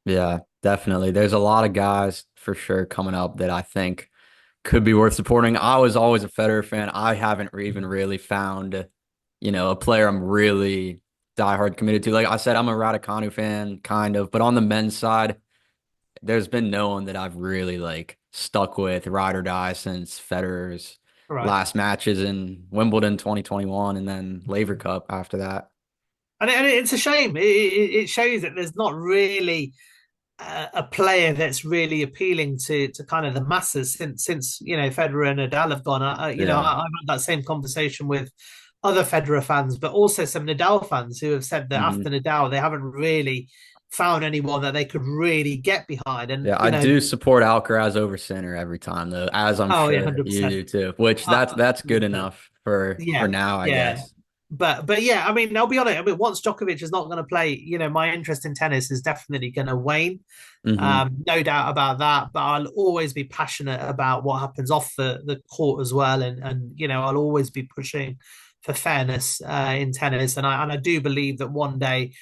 Yeah, definitely. There's a lot of guys for sure coming up that I think could be worth supporting. I was always a Federer fan. I haven't even really found, a player I'm really diehard committed to. Like I said, I'm a Raducanu fan, kind of, but on the men's side, there's been no one that I've really like stuck with ride or die since Federer's Right. last matches in Wimbledon 2021 and then Laver Cup after that. And it's a shame. It shows that there's not really a player that's really appealing to kind of the masses since Federer and Nadal have gone. Yeah. I've had that same conversation with other Federer fans, but also some Nadal fans who have said that after Hmm. Nadal they haven't really found anyone that they could really get behind. And Yeah, I do support Alcaraz over Sinner every time though, as I'm oh yeah, sure you 100%. do too. Which that's good enough for Yeah, now, I yeah. guess. But yeah, I mean, I'll be honest. I mean, once Djokovic is not going to play, my interest in tennis is definitely going to wane. Hmm. No doubt about that. But I'll always be passionate about what happens off the court as well, and I'll always be pushing for fairness in tennis. And I do believe that one day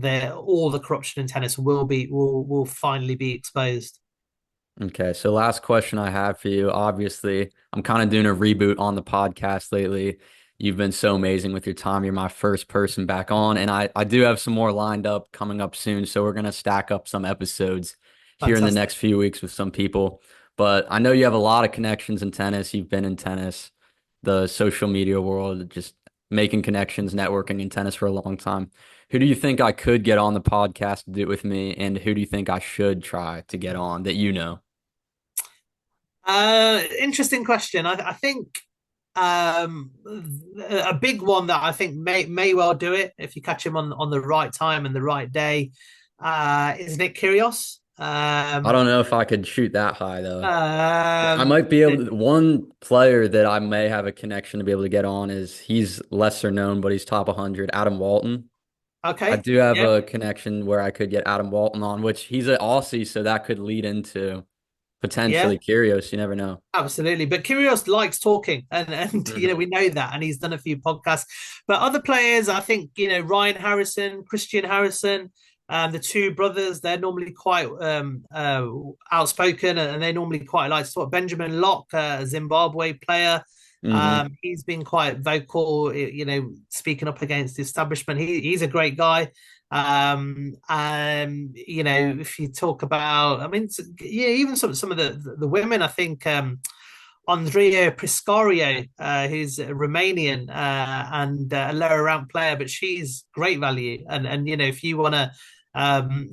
all the corruption in tennis will finally be exposed. Okay, so last question I have for you. Obviously, I'm kind of doing a reboot on the podcast lately. You've been so amazing with your time. You're my first person back on, and I do have some more lined up coming up soon. So we're gonna stack up some episodes here in the Fantastic. next few weeks with some people. But I know you have a lot of connections in tennis. You've been in tennis, the social media world, just making connections, networking in tennis for a long time. Who do you think I could get on the podcast to do it with me, and who do you think I should try to get on that you know? Interesting question. I think a big one that I think may well do it if you catch him on the right time and the right day is Nick Kyrgios. I don't know if I could shoot that high though. I Um, might be able to. One player that I may have a connection to be able to get on is he's lesser known, but he's top 100, Adam Walton. I okay, do have yeah, a connection where I could get Adam Walton on, which he's an Aussie, so that could lead into yeah, potentially Kyrgios. You never know. absolutely. But Kyrgios likes talking, and we Hmm. know that, and he's done a few podcasts. But other players, I think Ryan Harrison, Christian Harrison. The two brothers, they're normally quite outspoken and they normally quite like to talk. Benjamin Locke, a Zimbabwe player, Hmm. he's been quite vocal, speaking up against the establishment. He's a great guy. If you talk about, I mean, yeah, even some of the women, I think Andrea Priscario, who's a Romanian and a lower rank player, but she's great value. And if you want to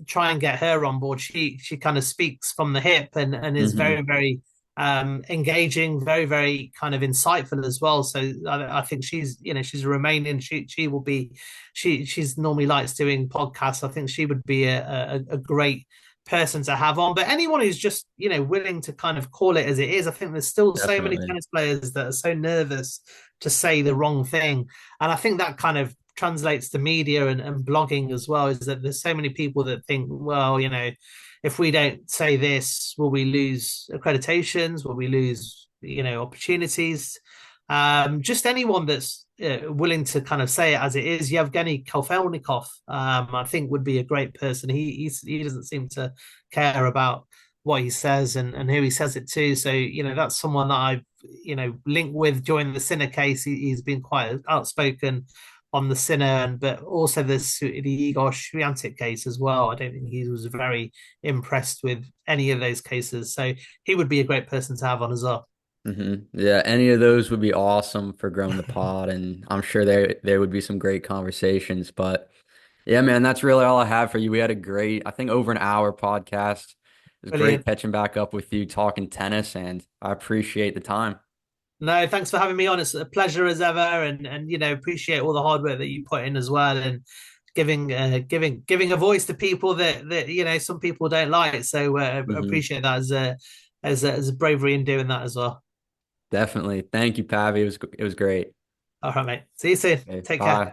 try and get her on board, she kind of speaks from the hip and is Hmm. very very engaging, very, very kind of insightful as well. So I think she's, she's Romanian. She will be, she's normally likes doing podcasts. I think she would be a great person to have on. But anyone who's just, willing to kind of call it as it is, I think there's still so many Definitely. tennis players that are so nervous to say the wrong thing. And I think that kind of translates to media and blogging as well, is that there's so many people that think, well, if we don't say this, will we lose accreditations? Will we lose, opportunities? Just anyone that's willing to kind of say it as it is. Yevgeny Kofelnikov, I think, would be a great person. He doesn't seem to care about what he says and who he says it to. So that's someone that I've linked with during the Sinner case. He's been quite outspoken on the Sinner, but also the Igor Swiatek case as well. I don't think he was very impressed with any of those cases. So he would be a great person to have on as well. Yeah, any of those would be awesome for growing the pod, and I'm sure there would be some great conversations. But yeah, man, that's really all I have for you. We had a great, I think, over an hour podcast. It was great Brilliant. catching back up with you, talking tennis, and I appreciate the time. No, thanks for having me on. It's a pleasure as ever, and appreciate all the hard work that you put in as well, and giving a voice to people that some people don't like. So Hmm. appreciate that as a bravery in doing that as well. Definitely. Thank you, Pavvy. It was great. All right, mate. See you soon. Okay, Take care. bye.